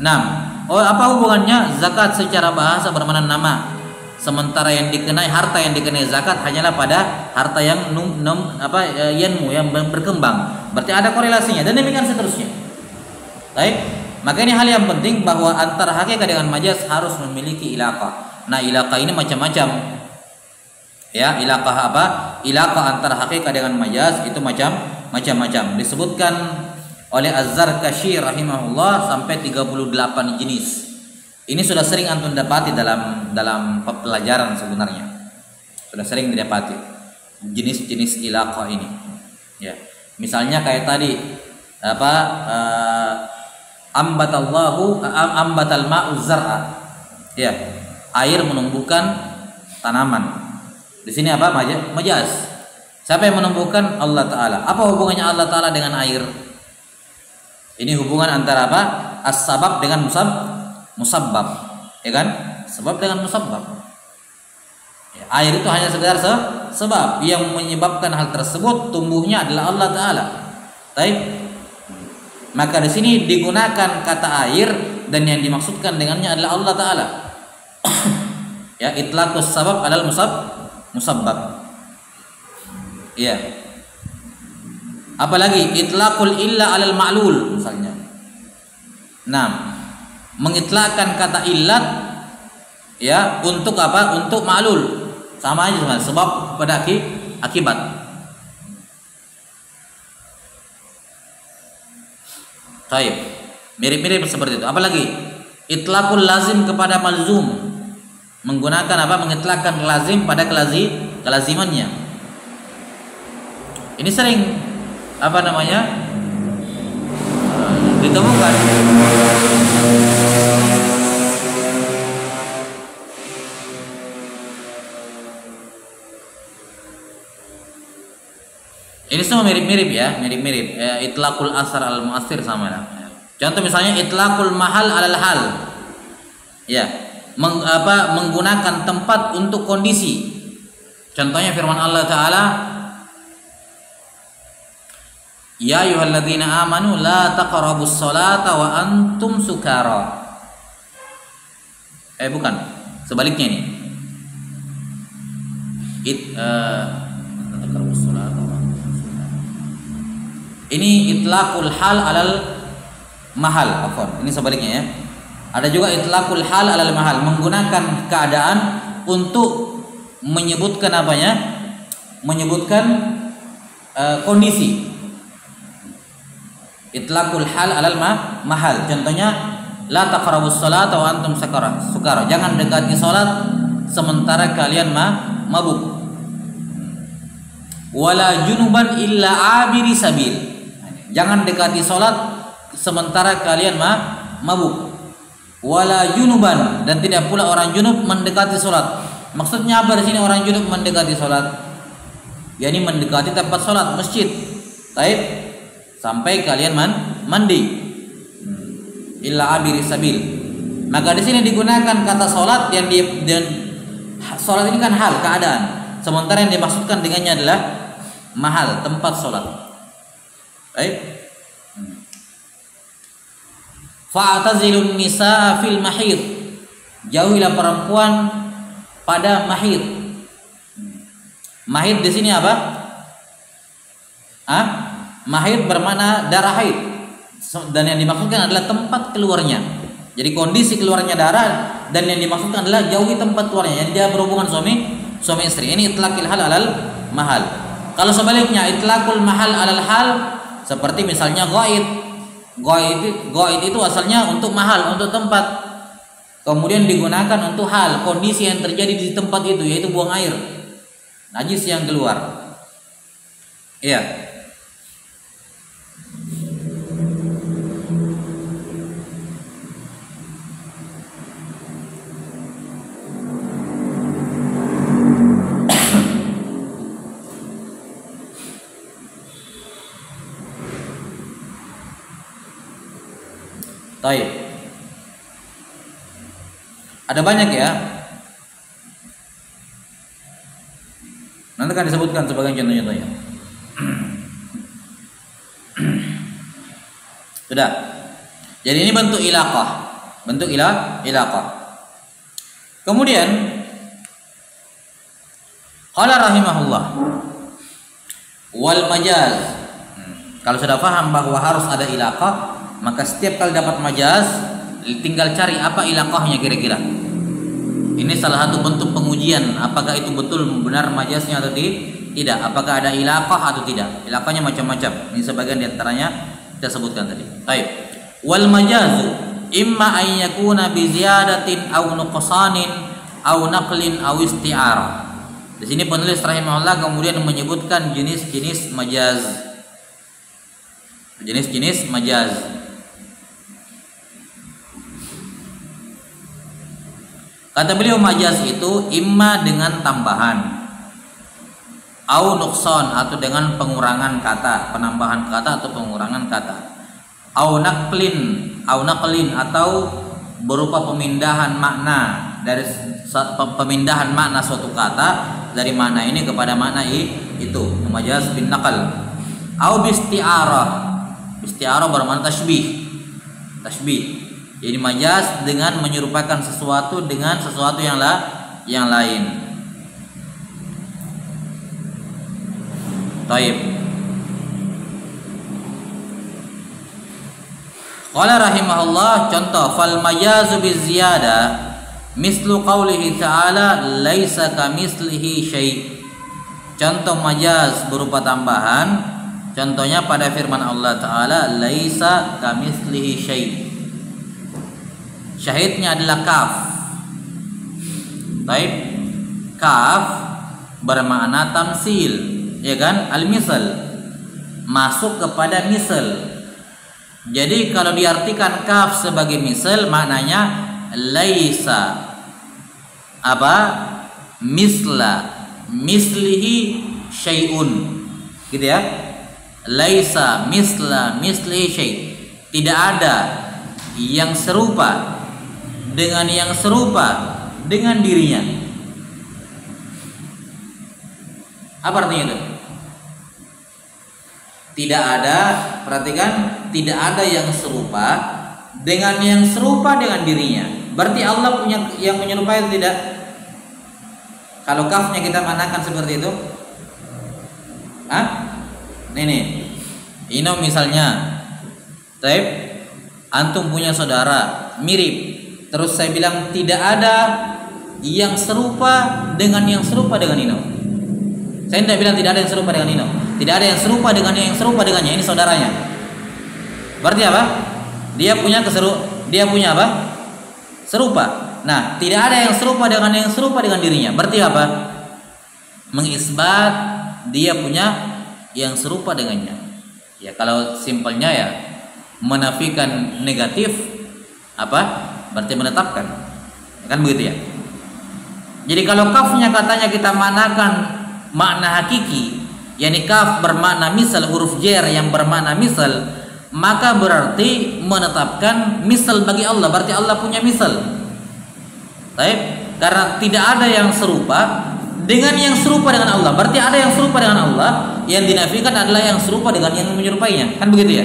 6. Oh, apa hubungannya zakat secara bahasa bermakna nama? Sementara yang dikenai harta yang dikenai zakat hanyalah pada harta yang yanmu yang berkembang. Berarti ada korelasinya dan demikian seterusnya. Baik. Maka ini hal yang penting bahwa antara hakikat dengan majaz harus memiliki ilaqah. Nah, ilaqah ini macam-macam. Ya, ilaqah apa? Ilaqah antara hakikat dengan majaz itu macam-macam. Disebutkan oleh Az-Zarkashi rahimahullah sampai 38 jenis. Ini sudah sering antum dapati dalam pelajaran sebenarnya. Sudah sering didapati jenis-jenis ilaqah ini. Ya. Misalnya kayak tadi ambatal ma'u zar'a. Ya. Air menumbuhkan tanaman. Di sini apa? Majaz. Siapa yang menumbuhkan? Allah Ta'ala. Apa hubungannya Allah Ta'ala dengan air? Ini hubungan antara apa? As-sabab dengan musabbab, ya kan? Sebab dengan musabbab. Ya, air itu hanya sekedar sebab yang menyebabkan hal tersebut tumbuhnya adalah Allah Ta'ala. Baik. Maka di sini digunakan kata air dan yang dimaksudkan dengannya adalah Allah Ta'ala. Ya, itlaqus sabab alal musabbab. Iya. Apalagi itlaqul illa alal ma'lul misalnya. Nah, mengitlakkan kata illat ya untuk apa? Untuk ma'lul. Sama aja sebenarnya, sebab pada akibat. Baik. Mirip-mirip seperti itu. Apalagi itlaqul lazim kepada malzum. Menggunakan apa? Mengitlakkan lazim pada kelazimannya. Ini sering ditemukan. Ini semua mirip-mirip ya, itlaqul asar al mu'assir sama lah. Contoh misalnya itlaqul mahal alal hal. Ya, menggunakan tempat untuk kondisi. Contohnya firman Allah Ta'ala, ya ayyuhalladzina amanu la taqrabus sholata wa antum sukara. Bukan, sebaliknya ini. Ini itlaqul hal alal mahal, ini sebaliknya ya. Ada juga itlaqul hal alal mahal, menggunakan keadaan untuk menyebutkan apanya? Menyebutkan kondisi. Itlaqul hal alal mahal. Contohnya la taqrabus sholata wa antum sukara. Jangan dekati salat sementara kalian mabuk. Wala junuban illa abiri sabil. Jangan dekati salat sementara kalian mabuk. Wala junuban, dan tidak pula orang junub mendekati salat. Maksudnya apa di sini orang junub mendekati salat? yakni mendekati tempat salat masjid. Baik, sampai kalian mandi. Illa abiri sabil. Maka di sini digunakan kata salat dan salat ini kan hal, keadaan. Sementara yang dimaksudkan dengannya adalah mahal, tempat salat. Baik. Fa'tazilun nisaa fil mahid. Jauhilah perempuan pada mahid. Mahid di sini apa? Mahid bermakna darah haid. Dan yang dimaksudkan adalah tempat keluarnya. Jadi kondisi keluarnya darah, dan yang dimaksudkan adalah jauhi tempat keluarnya yang dia berhubungan suami istri. Ini itlaqil hal alal mahal. Kalau sebaliknya itlaqul mahal alal hal, seperti misalnya ghaid. Ghaid itu asalnya untuk mahal, untuk tempat. Kemudian digunakan untuk hal, kondisi yang terjadi di tempat itu, yaitu buang air, najis yang keluar. Iya. Taib. Ada banyak ya. Nanti akan disebutkan sebagai contoh-contohnya. Sudah. Jadi ini bentuk ilaqah. Bentuk ilaqah. Kemudian qala rahimahullah wal majaz. Kalau sudah paham bahwa harus ada ilaqah, maka setiap kali dapat majaz tinggal cari apa ilaqahnya kira-kira. Ini salah satu bentuk pengujian apakah itu betul benar majaznya atau tidak, apakah ada ilaqah atau tidak. Ilaqahnya macam-macam. Ini sebagian di antaranya kita sebutkan tadi. Baik. Wal majazu imma an yakuna bi ziyadatin aw nuqsanin aw naqlin aw isti'arah. Di sini penulis rahimahullah kemudian menyebutkan jenis-jenis majaz. Jenis-jenis majaz. Kata beliau majaz itu imma dengan tambahan, au nuqsan atau dengan pengurangan kata, penambahan kata atau pengurangan kata, au naqlin atau berupa pemindahan makna dari pemindahan makna suatu kata dari makna ini kepada makna itu, majaz bin naqal, au bisti'arah. Isti'arah bermakna tasbih. Jadi majaz dengan menyerupakan sesuatu dengan sesuatu yang lain. Taib. Qala rahimahullah, contoh fal majazu biziyada mislu qaulihi ta'ala laisa kamitslihi syai'. Contoh majaz berupa tambahan, contohnya pada firman Allah Ta'ala laisa kamitslihi syai'. Syahidnya adalah kaf. Baik. Kaf bermakna tamsil, ya kan? Al-misal masuk kepada misal. Jadi kalau diartikan kaf sebagai misal maknanya laisa apa? Misla mislihi syai'un. Gitu ya. Laisa misla mislihi syai'. Tidak ada yang serupa dengan yang serupa dengan dirinya. Apa artinya itu? Tidak ada, perhatikan, tidak ada yang serupa dengan yang serupa dengan dirinya. Berarti Allah punya yang menyerupai atau tidak? Kalau kafnya kita manakan seperti itu, nih, Ino misalnya, Taib, antum punya saudara mirip. Terus saya bilang tidak ada yang serupa dengan yang serupa dengan Ino. Saya tidak bilang tidak ada yang serupa dengan Ino. Tidak ada yang serupa dengan yang serupa dengannya. Ini saudaranya. Berarti apa? Dia punya apa? Serupa. Nah, tidak ada yang serupa dengan dirinya. Berarti apa? Mengisbat dia punya yang serupa dengannya. Ya kalau simpelnya ya menafikan negatif apa? Berarti menetapkan, kan begitu ya. Jadi kalau kafnya katanya kita manakan makna hakiki, yakni kaf bermakna misal, huruf jar yang bermakna misal, maka berarti menetapkan misal bagi Allah. Berarti Allah punya misal. Baik, karena tidak ada yang serupa dengan yang serupa dengan Allah. Berarti ada yang serupa dengan Allah, yang dinafikan adalah yang serupa dengan yang menyerupainya, kan begitu ya.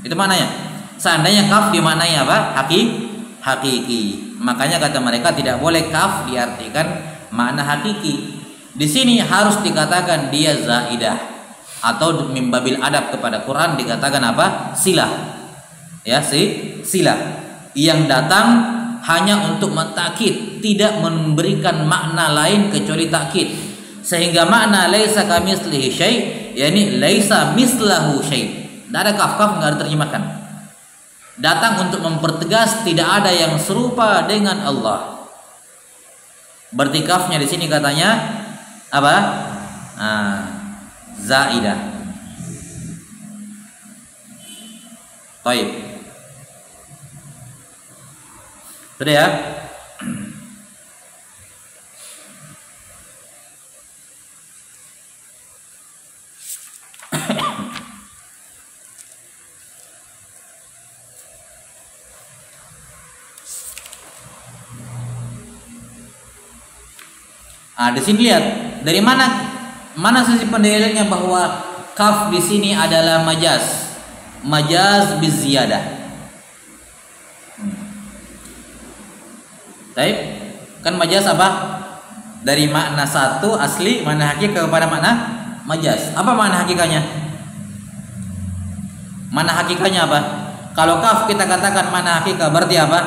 Itu maknanya. Seandainya kaf dimaknai apa? Hakiki. Makanya kata mereka tidak boleh kaf diartikan makna hakiki. Di sini harus dikatakan dia zaidah atau mimbabil adab kepada Quran dikatakan apa? Silah. Ya, silah yang datang hanya untuk mentakkid, tidak memberikan makna lain kecuali takkid. Sehingga makna laisa kamitslihi syai', yakni laisa mislahu syai'. Tidak ada kaf enggak diterjemahkan. Datang untuk mempertegas tidak ada yang serupa dengan Allah. Berarti kafnya di sini katanya apa? Zaidah. Baik. Sudah ya? Di sini lihat dari mana sisi pendalilannya bahwa kaf di sini adalah majaz biziyadah. Baik, kan majaz apa? Dari makna satu asli makna hakiki kepada makna majaz. Apa makna hakikanya? Makna hakikanya apa? Kalau kaf kita katakan makna hakika berarti apa?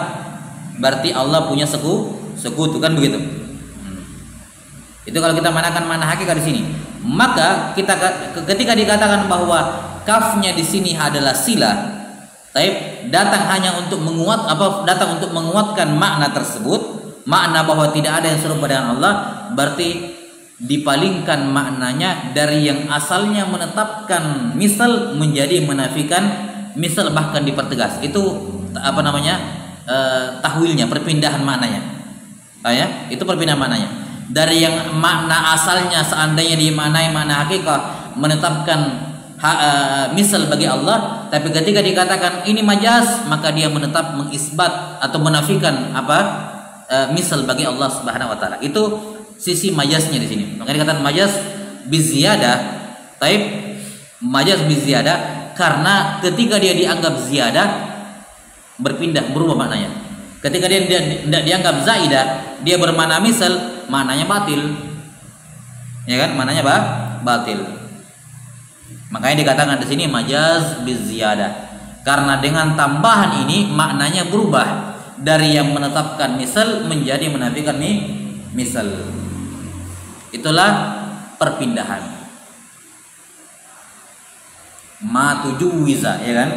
Berarti Allah punya sekutu kan begitu? Itu kalau kita manakan makna hakikat di sini. Maka kita ketika dikatakan bahwa kafnya di sini adalah sila, datang hanya untuk datang untuk menguatkan makna tersebut, makna bahwa tidak ada yang serupa dengan Allah, berarti dipalingkan maknanya dari yang asalnya menetapkan misal menjadi menafikan misal, bahkan dipertegas. Itu tahwilnya, perpindahan maknanya. Itu perpindahan maknanya. Dari yang makna asalnya seandainya dimaknai makna hakikat menetapkan misal bagi Allah, tapi ketika dikatakan ini majaz, maka dia mengisbat atau menafikan misal bagi Allah Subhanahu wa taala. Itu sisi majaznya di sini. Maka dikatakan majaz biziyadah, majaz biziyadah karena ketika dia dianggap ziyadah berubah maknanya. Ketika dia tidak dianggap zaidah, dia bermakna misal, maknanya batil. Ya kan? Maknanya batil. Makanya dikatakan di sini majaz biziyadah. Karena dengan tambahan ini maknanya berubah dari yang menetapkan misal menjadi menafikan misal. Itulah perpindahan. Ma tujuwiza, ya kan?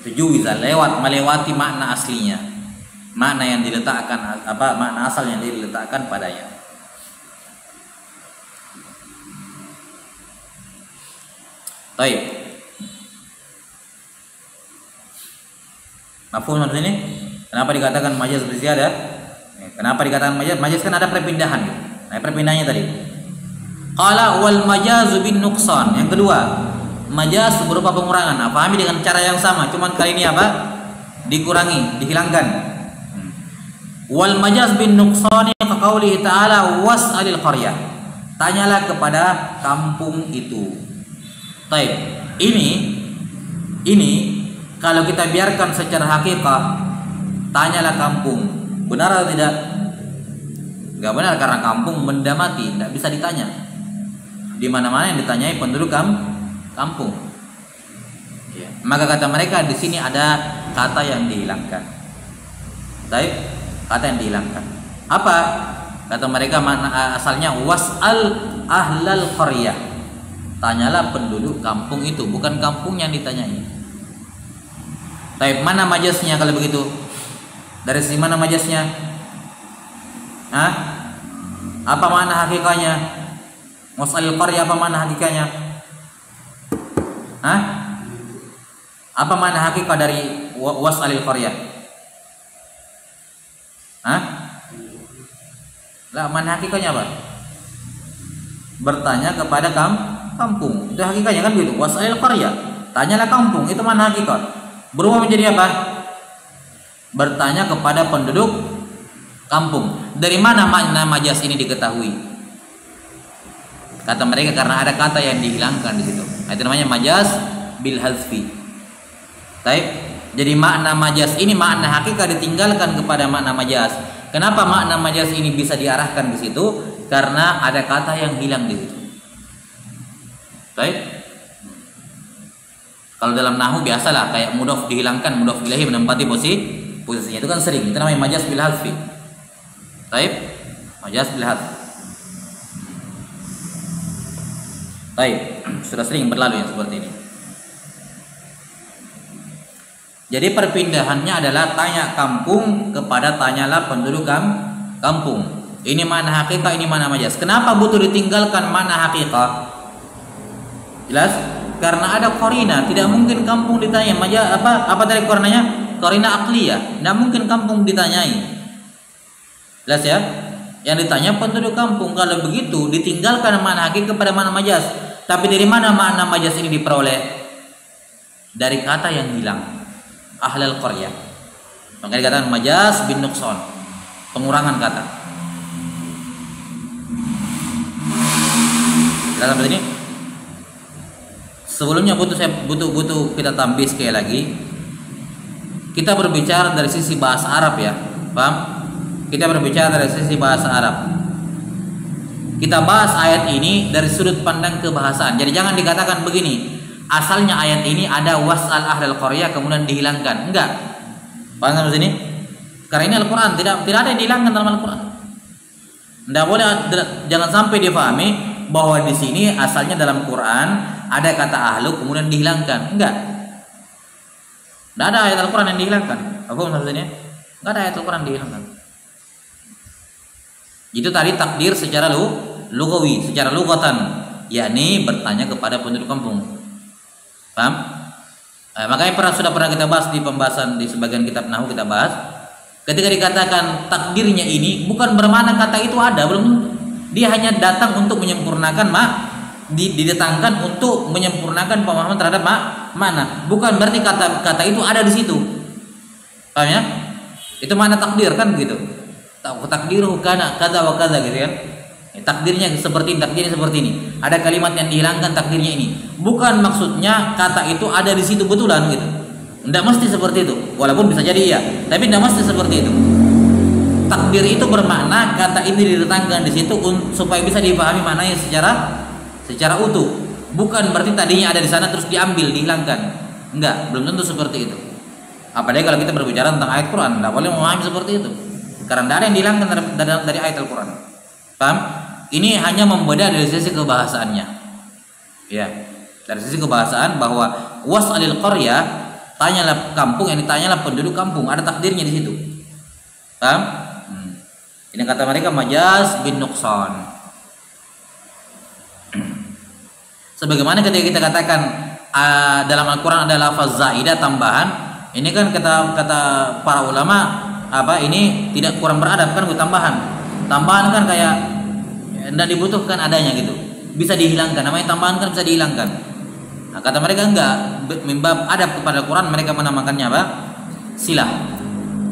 Tujuwiza melewati makna aslinya. Makna yang diletakkan makna asal yang diletakkan padanya. Baik. Mafhum sampai sini? Kenapa dikatakan majaz biziyadah? Kenapa dikatakan majaz? Majaz kan ada perpindahan. Nah, perpindahannya tadi. Qala wal majaz bin nuqsan. Yang kedua, majaz berupa pengurangan. Pahami dengan cara yang sama, cuman kali ini dikurangi, dihilangkan. Wal majaz bin nuqsani ka qaulihi ta'ala was'alil qaryah. Tanyalah kepada kampung itu. Baik. Ini kalau kita biarkan secara hakikat, tanyalah kampung. Benar atau tidak? Enggak benar, karena kampung benda mati, tidak bisa ditanya. Di mana-mana yang ditanyai penduduk kampung. Ya. Maka kata mereka di sini ada kata yang dihilangkan. Baik. Kata yang dihilangkan. Apa? Kata mereka makna asalnya was'al ahlal qaryah. Tanyalah penduduk kampung itu, bukan kampung yang ditanyai. Tapi mana majaznya kalau begitu? Dari sisi mana majaznya? Apa makna hakikanya? Was'al qaryah apa makna hakikanya? Apa makna hakikat dari was'al qaryah? Lah, mana hakikatnya apa? Bertanya kepada kampung. Itu hakikatnya kan begitu. Was'alil qaryah. Tanyalah kampung. Itu mana hakikat? Berubah menjadi apa? Bertanya kepada penduduk kampung. Dari mana makna majaz ini diketahui? Kata mereka karena ada kata yang dihilangkan di situ. Itu namanya majaz bil hazfi. Baik. Jadi makna majaz ini, makna hakikat ditinggalkan kepada makna majaz. Kenapa makna majaz ini bisa diarahkan ke situ? Karena ada kata yang hilang di situ. Baik. Kalau dalam nahwu biasalah kayak mudhof dihilangkan, mudhof ilahi menempati posisinya. Itu kan sering. Itu namanya majaz bil hadfi. Baik. Majaz bil hadfi. Baik. Sudah sering berlalu yang seperti ini. Jadi perpindahannya adalah tanya kampung kepada tanyalah penduduk kampung. Ini mana hakikat, ini mana majaz. Kenapa butuh ditinggalkan mana hakikat? Jelas? Karena ada korina. Tidak mungkin kampung ditanya majaz apa dari korinanya? Korina akliyah. Tidak mungkin kampung ditanyai. Jelas ya? Yang ditanya penduduk kampung. Kalau begitu ditinggalkan mana hakikat kepada mana majaz. Tapi dari mana makna majaz ini diperoleh? Dari kata yang hilang. Ahlal qaryah. Maka dikatakan majaz bin nuqsan, pengurangan kata. Kita sampai sini. Sebelumnya butuh kita tambah sekali lagi. Kita berbicara dari sisi bahasa Arab ya, paham? Kita berbicara dari sisi bahasa Arab. Kita bahas ayat ini dari sudut pandang kebahasaan. Jadi jangan dikatakan begini, asalnya ayat ini ada was'al ahlal qaryah kemudian dihilangkan. Enggak. Paham sampai sini? Karena ini Al-Quran, tidak ada yang dihilangkan dalam Al-Quran. Tidak boleh, jangan sampai difahami bahwa di sini asalnya dalam Quran ada kata ahlu kemudian dihilangkan. Enggak. Tidak ada ayat Al-Quran yang dihilangkan. Apa maksudnya? Enggak ada ayat Al-Quran dihilangkan. Itu tadi takdir secara lugawi, secara lugatan, yakni bertanya kepada penduduk kampung. Paham? Makanya sudah pernah kita bahas di pembahasan di sebagian kitab Nahwu kita bahas. Ketika dikatakan takdirnya ini bukan bermakna kata itu ada, belum. Dia hanya datang untuk menyempurnakan didatangkan untuk menyempurnakan pemahaman terhadap makna. Bukan berarti kata itu ada di situ. Paham ya? Itu makna takdir kan begitu. Takdiruhu kana kadza wa kadza gitu kan. Takdirnya seperti ini. Ada kalimat yang dihilangkan takdirnya ini. Bukan maksudnya kata itu ada di situ betulan gitu. Tidak mesti seperti itu. Walaupun bisa jadi iya, tapi tidak mesti seperti itu. Takdir itu bermakna kata ini diletakkan di situ supaya bisa dipahami maknanya secara utuh. Bukan berarti tadinya ada di sana terus diambil, dihilangkan. Enggak, belum tentu seperti itu. Apalagi kalau kita berbicara tentang ayat Quran, tidak boleh memahami seperti itu. Karena tidak ada yang dihilangkan dari ayat Al-Quran. Paham? Ini hanya membeda dari sisi kebahasaannya. Ya, dari sisi kebahasaan bahwa was'alil qaryah, tanyalah kampung, yang ditanyalah penduduk kampung, ada takdirnya di situ. Paham? Ini kata mereka majaz bin nuqsan. Sebagaimana ketika kita katakan dalam Al-Quran ada lafaz zaidah tambahan, ini kan kata para ulama ini tidak kurang beradab kan, tambahan kan kayak tidak dibutuhkan adanya gitu, bisa dihilangkan, namanya tambahan kan bisa dihilangkan. Nah, kata mereka enggak, mimbab adab kepada Quran mereka menamakannya apa? Silah.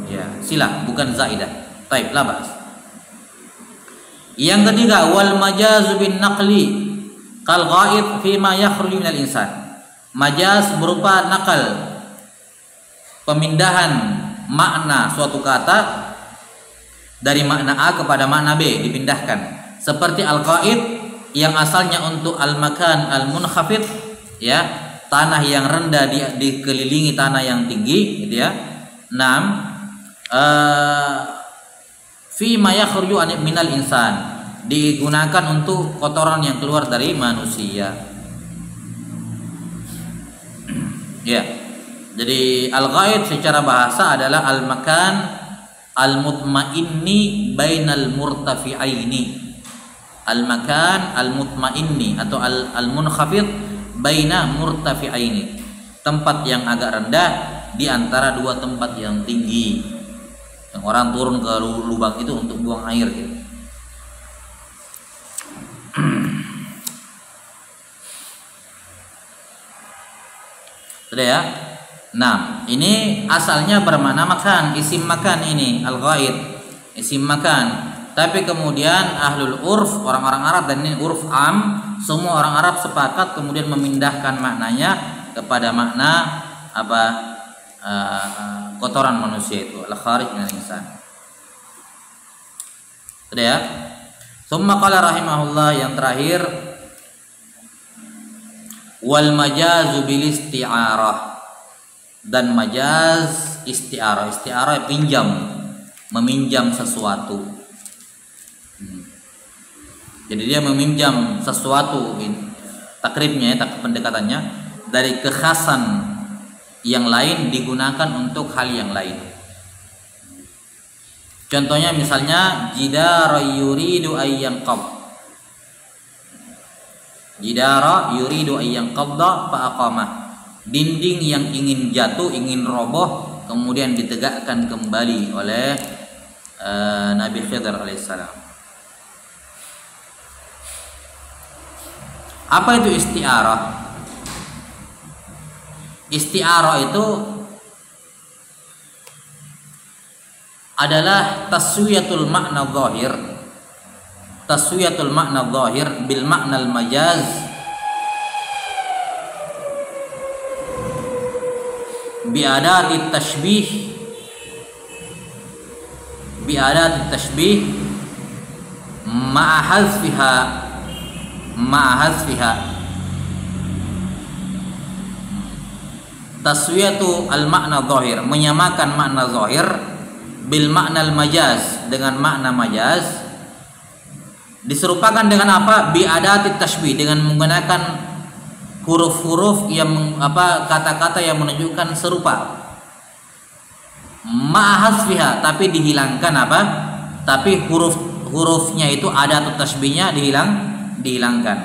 Ya, silah bukan zaidah. Taib, labas. Yang ketiga, wal majaz bin naqli kal ghaib fi ma yakhruju minal insan. Majaz berupa nakal, pemindahan makna suatu kata dari makna A kepada makna B, dipindahkan. Seperti al-qaid yang asalnya untuk al-makan al-munkhafid, ya, tanah yang rendah dikelilingi tanah yang tinggi gitu ya. 6 fi ma yakhruju minal insan, digunakan untuk kotoran yang keluar dari manusia. Ya. Jadi al-ghaid secara bahasa adalah al-makan al-mutmainni bainal murtafi'aini. Al-makan al-mutmainni atau al-munkhafid baina murtafi'aini. Tempat yang agak rendah di antara dua tempat yang tinggi. Yang orang turun ke lubang itu untuk buang air gitu. Sudah ya? Nah, ini asalnya bermakna makan, isim makan ini al-ghaid, isim makan. Tapi kemudian ahlul urf, orang-orang Arab, dan ini urf am, semua orang Arab sepakat kemudian memindahkan maknanya kepada makna kotoran manusia itu, al-kharij minal insan. Sudah ya? Tsumma qala rahimahullah, yang terakhir, wal majazu bil isti'arah, dan majaz isti'arah. Isti'arah pinjam, meminjam sesuatu. Jadi dia meminjam sesuatu, takribnya, pendekatannya dari kekhasan yang lain digunakan untuk hal yang lain. Contohnya misalnya jidara yuridu ayyanqab. Jidara yuridu ayyanqabda fa aqamah. Dinding yang ingin jatuh, ingin roboh, kemudian ditegakkan kembali oleh Nabi Khidir alaihissalam. Apa itu isti'arah? Isti'arah itu adalah taswiyatul makna zahir taswiyatul makna zahir bil makna al majaz bi adat tashbih ma'a hazfiha taswiyatu al makna zahir, menyamakan makna zahir bil makna al majaz, dengan makna majaz. Diserupakan dengan apa? Bi adati tashbih, dengan menggunakan huruf-huruf yang kata-kata yang menunjukkan serupa. Ma'ahasfiha, tapi dihilangkan apa? Tapi hurufnya itu adatut tashbihnya dihilangkan.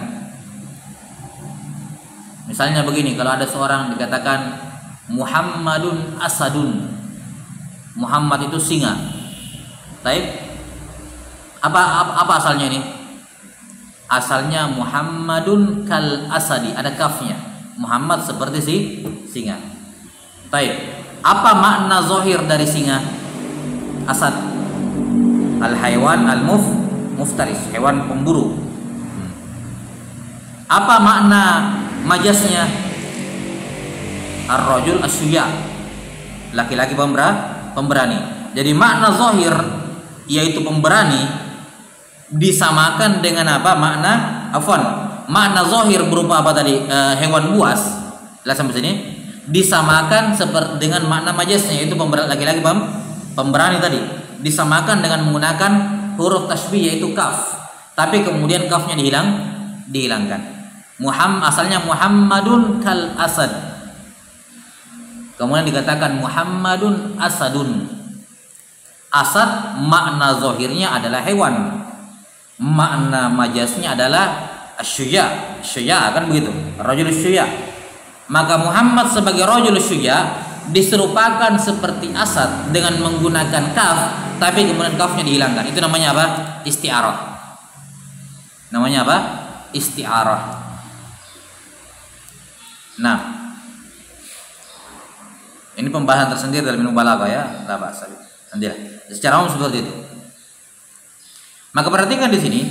Misalnya begini, kalau ada seorang dikatakan Muhammadun asadun, Muhammad itu singa. Baik. Apa asalnya ini? Asalnya Muhammadun kal asadi, ada kafnya. Muhammad seperti singa. Baik. Apa makna zahir dari singa? Asad. Al haywan al muftaris, hewan pemburu. Apa makna majaznya? Ar-rajul as-suya, laki-laki pemberani. Jadi makna zahir yaitu pemberani disamakan dengan apa? Makna zahir berupa apa tadi? Hewan buas. Lihat sampai sini. Disamakan seperti dengan makna majaznya, yaitu laki-laki pemberani tadi. Disamakan dengan menggunakan huruf tasbih yaitu kaf. Tapi kemudian kafnya dihilangkan. Asalnya Muhammadun kal asad. Kemudian dikatakan Muhammadun asadun. Asad makna zahirnya adalah hewan. Makna majaznya adalah asy-syuja. Syuja kan begitu. Rajul syuja. Maka Muhammad sebagai rajul syuja diserupakan seperti asad dengan menggunakan kaf, tapi kemudian kafnya dihilangkan. Itu namanya apa? Isti'arah. Namanya apa? Isti'arah. Nah, ini pembahasan tersendiri dalam ilmu balaghah ya. La ba'sa. Nantilah. Secara umum seperti itu. Maka perhatikan di sini,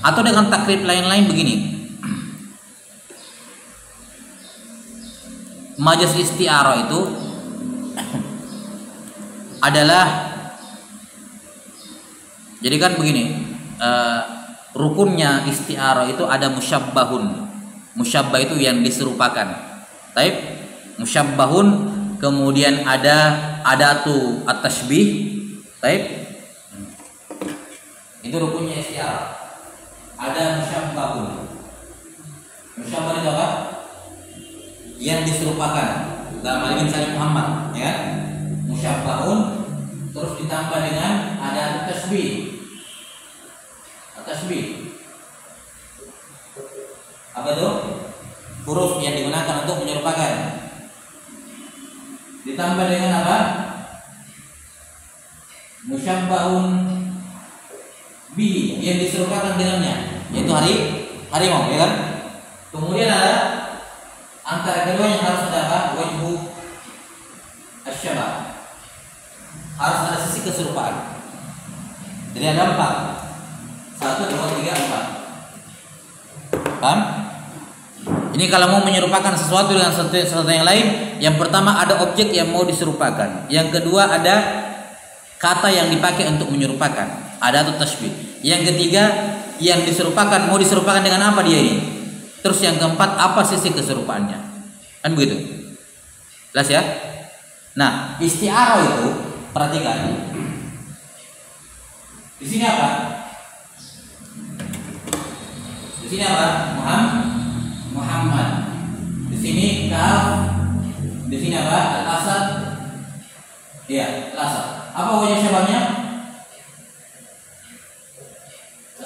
atau dengan takrib lain-lain begini. Majaz isti'arah itu adalah, jadi kan begini, rukunnya isti'arah itu ada musyabbahun. Musyabbah itu yang diserupakan. Taib, musyabbahun, kemudian ada adatu at-tashbih. Taib, itu rukunnya isti'arah. Ada musyabbahun. Musyabbah itu apa? Yang diserupakan. Dalam hal ini misalnya Muhammad, ya. Musyabbahun terus ditambah dengan ada tasbih. Tasbih. Apa itu? Huruf yang digunakan untuk menyerupakan. Ditambah dengan apa? Musyabbahun bihi, yang diserupakan dengannya, yaitu harimau, ya kan? Kemudian ada antara keduanya harus ada apa? Wajhu asyabah, harus ada sisi keserupaan. Jadi ada 4. 1, 2, 3, 4. Paham? Ini kalau mau menyerupakan sesuatu dengan sesuatu yang lain, yang pertama ada objek yang mau diserupakan. Yang kedua ada kata yang dipakai untuk menyerupakan, ada atau tasbih. Yang ketiga, yang diserupakan mau diserupakan dengan apa dia ini. Terus yang keempat, apa sisi keserupaannya. Kan begitu. Jelas ya? Nah, isti'arah itu perhatikan. Di sini apa? Di sini apa? Muhammad. Di sini kaf. Di sini apa? Al-asad. Iya, al-asad. Apa wajah syabahnya?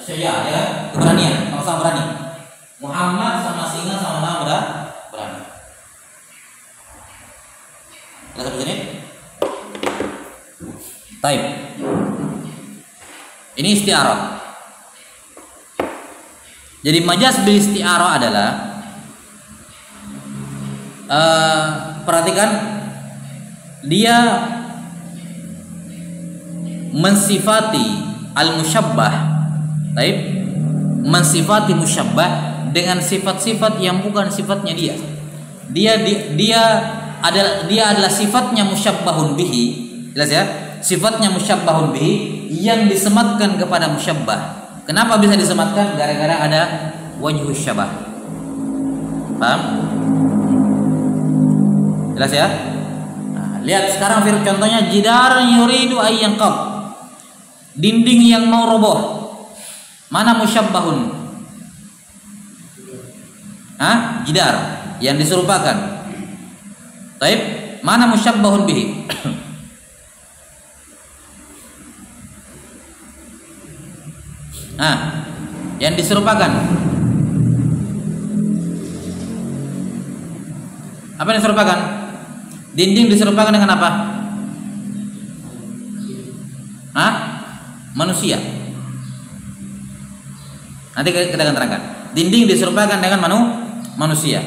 Syaya, ya, keberanian, sama-sama berani. Muhammad sama singa sama-sama berani. Lihat sampai sini. Taib. Ini isti'arah. Jadi majaz bil isti'arah adalah perhatikan, dia mensifati al-musyabbah, baik, mensifati musyabbah dengan sifat-sifat yang bukan sifatnya dia. Dia adalah sifatnya musyabbahun bihi, jelas ya? Sifatnya musyabbahun bihi yang disematkan kepada musyabbah. Kenapa bisa disematkan? Gara-gara ada wajhus syabah. Paham? Jelas ya? Nah, lihat sekarang contohnya jidar yuridu ayyanqab. Dinding yang mau roboh. Mana musyabbahun? Jidar yang diserupakan. Taib, mana musyabbahun bihi? Yang diserupakan. Apa yang diserupakan? Dinding diserupakan dengan apa? Manusia. Nanti kita akan terangkan. Dinding diserupakan dengan manusia.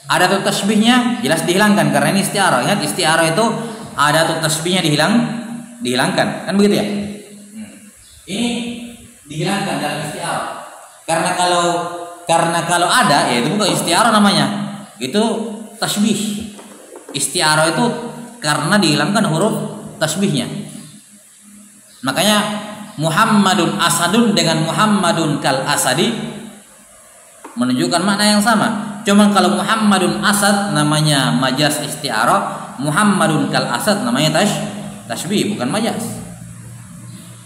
Adatul tasbihnya jelas dihilangkan karena ini isti'arah. Ingat isti'arah itu adatul tasbihnya dihilangkan. Kan begitu ya? Ini dihilangkan dalam isti'arah. Karena kalau ada ya itu bukan isti'arah namanya. Itu tasbih. Isti'arah itu karena dihilangkan huruf tasbihnya. Makanya Muhammadun asadun dengan Muhammadun kal asadi menunjukkan makna yang sama. Cuma kalau Muhammadun asad namanya majaz isti'arah, Muhammadun kal asad namanya tasbih, bukan majaz.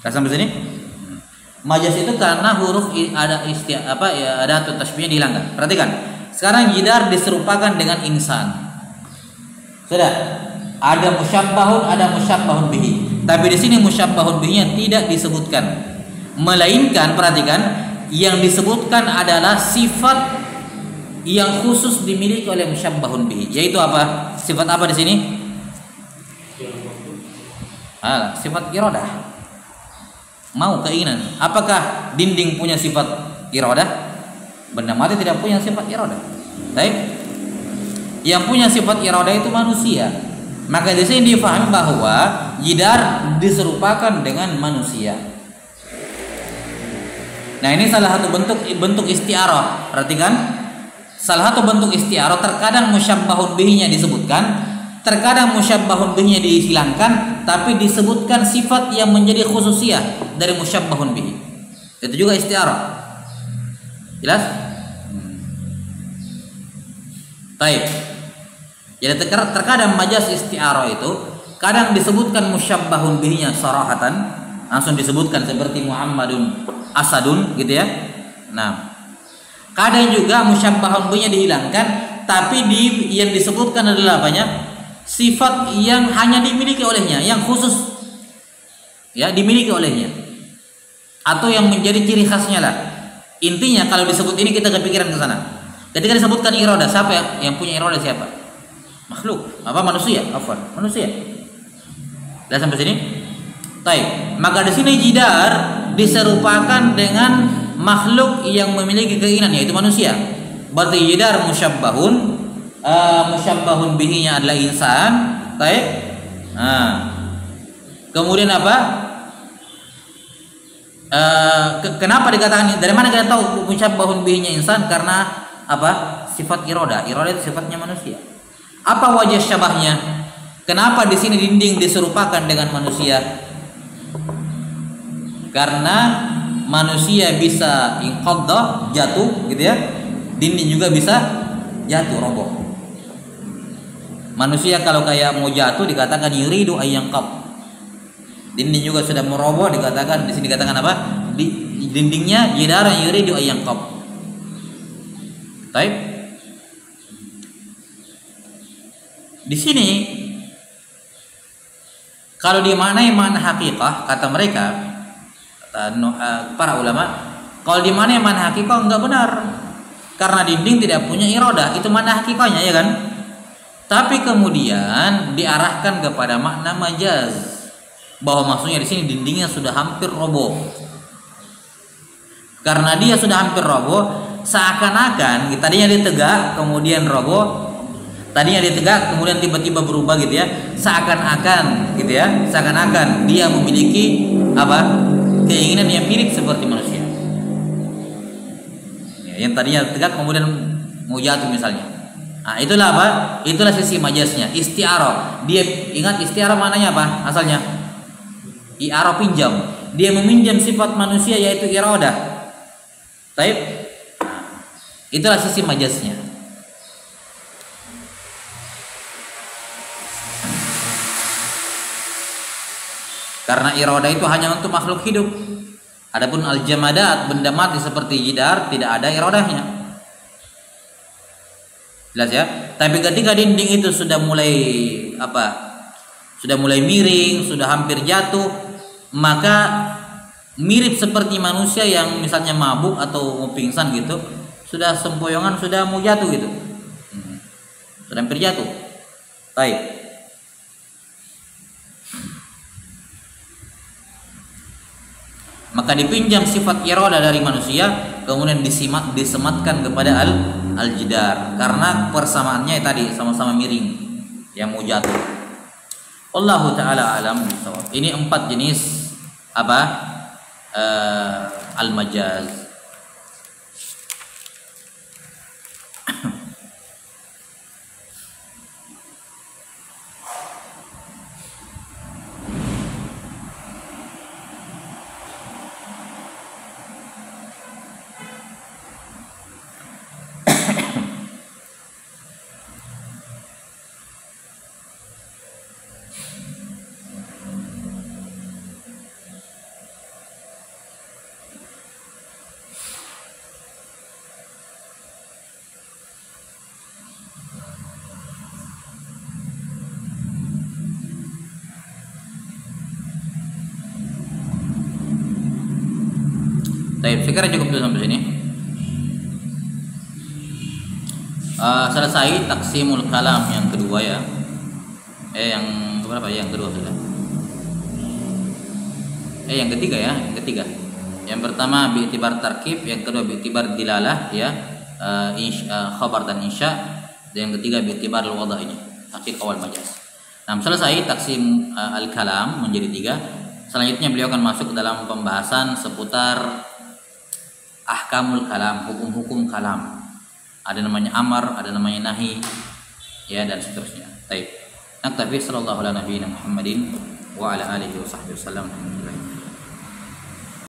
Kita sampai sini? Majaz itu karena huruf ada ada tasbihnya dihilangkan. Perhatikan. Sekarang jidar diserupakan dengan insan. Sudah. Ada musyabbahun, ada musyabbahun bihi. Tapi di sini musyabbahun bihinya tidak disebutkan. Melainkan perhatikan, yang disebutkan adalah sifat yang khusus dimiliki oleh musyabbahun bihi. Yaitu apa? Sifat apa di sini? Sifat iradah. Mau, keinginan. Apakah dinding punya sifat iradah? Benda mati tidak punya sifat iradah. Baik. Yang punya sifat iradah itu manusia. Maka di sini difahami bahwa jidar diserupakan dengan manusia. Nah, ini salah satu bentuk isti'arah. Perhatikan. Salah satu bentuk isti'arah, terkadang musyabbahun bihinya disebutkan, terkadang musyabbahun bihinya dihilangkan, tapi disebutkan sifat yang menjadi khususiyah dari musyabbahun bihi. Itu juga isti'arah. Jelas? Baik. Jadi terkadang majaz isti'arah itu kadang disebutkan musyabbahun bihinya sarahatan, langsung disebutkan seperti Muhammadun asadun gitu ya. Nah, kadang juga musyabbahun bihinya dihilangkan, tapi yang disebutkan adalah banyak sifat yang hanya dimiliki olehnya, yang khusus ya dimiliki olehnya, atau yang menjadi ciri khasnya lah. Intinya kalau disebut ini kita kepikiran ke sana. Ketika disebutkan iradah, siapa yang punya iradah? Siapa? Makhluk. Manusia? Manusia. Dah sampai sini? Baik. Maka di sini jidar diserupakan dengan makhluk yang memiliki keinginan, yaitu manusia. Berarti jidar musyabbahun bihinya adalah insan. Baik. Kemudian apa? Kenapa dikatakan, dari mana kita tahu musyabbahun bihinya insan? Karena apa? Sifat iradah. Iradah itu sifatnya manusia. Apa wajah syabahnya? Kenapa di sini dinding diserupakan dengan manusia? Karena manusia bisa inqaddah, jatuh gitu ya. Dinding juga bisa jatuh, roboh. Manusia kalau kayak mau jatuh dikatakan yuridu ayyanqab. Dinding juga sudah meroboh, dikatakan di sini dikatakan apa? Dindingnya jidar yuridu ayyanqab. Baik. Di sini kalau dimaknai makna hakikah, kata mereka, kata para ulama, kalau dimaknai makna hakikah enggak benar, karena dinding tidak punya iradah, itu makna hakikahnya ya kan. Tapi kemudian diarahkan kepada makna majaz, bahwa maksudnya di sini dindingnya sudah hampir roboh. Karena dia sudah hampir roboh, seakan-akan tadinya dia tegak kemudian roboh, Tadinya dia tegak, kemudian tiba-tiba berubah gitu ya, seakan-akan gitu ya, seakan-akan dia memiliki apa? Keinginan yang mirip seperti manusia. Ya, yang tadinya tegak kemudian mau jatuh misalnya. Nah, itulah apa? Itulah sisi majasnya, isti'arah. Dia ingat isti'arah maknanya apa? Asalnya i'arah, pinjam. Dia meminjam sifat manusia yaitu iradah. Taib. Itulah sisi majasnya. Karena iradah itu hanya untuk makhluk hidup. Adapun al-jamadat, benda mati seperti jidar, tidak ada iradahnya. Jelas ya? Tapi ketika dinding itu sudah mulai apa? Sudah mulai miring, sudah hampir jatuh, maka mirip seperti manusia yang misalnya mabuk atau mau pingsan gitu, sudah sempoyongan, sudah mau jatuh gitu. Sudah hampir jatuh. Baik. Maka dipinjam sifat iradah dari manusia, kemudian disematkan kepada al-jidar, karena persamaannya tadi sama-sama miring yang mau jatuh. Allahu taala alam bisawab. Ini 4 jenis apa? Al-majaz. Baik, saya kira cukup dulu sampai sini. Selesai taksimul kalam yang kedua ya. Yang berapa ya? Yang kedua sudah. Yang ketiga ya, yang ketiga. Yang pertama bi'tibar tarkib, yang kedua bi'tibar dilalah ya, khabar dan insya, dan yang ketiga bi'tibar al-wada' ini, haqiqah wal majaz. Nah, selesai taksim al-kalam menjadi 3. Selanjutnya beliau akan masuk dalam pembahasan seputar ahkamul kalam, hukum-hukum kalam. Ada namanya amar, ada namanya nahi, ya, dan seterusnya. Baik. Naktafi sallallahu ala nabiyina Muhammadin wa ala alihi wa sahbihi wasallam.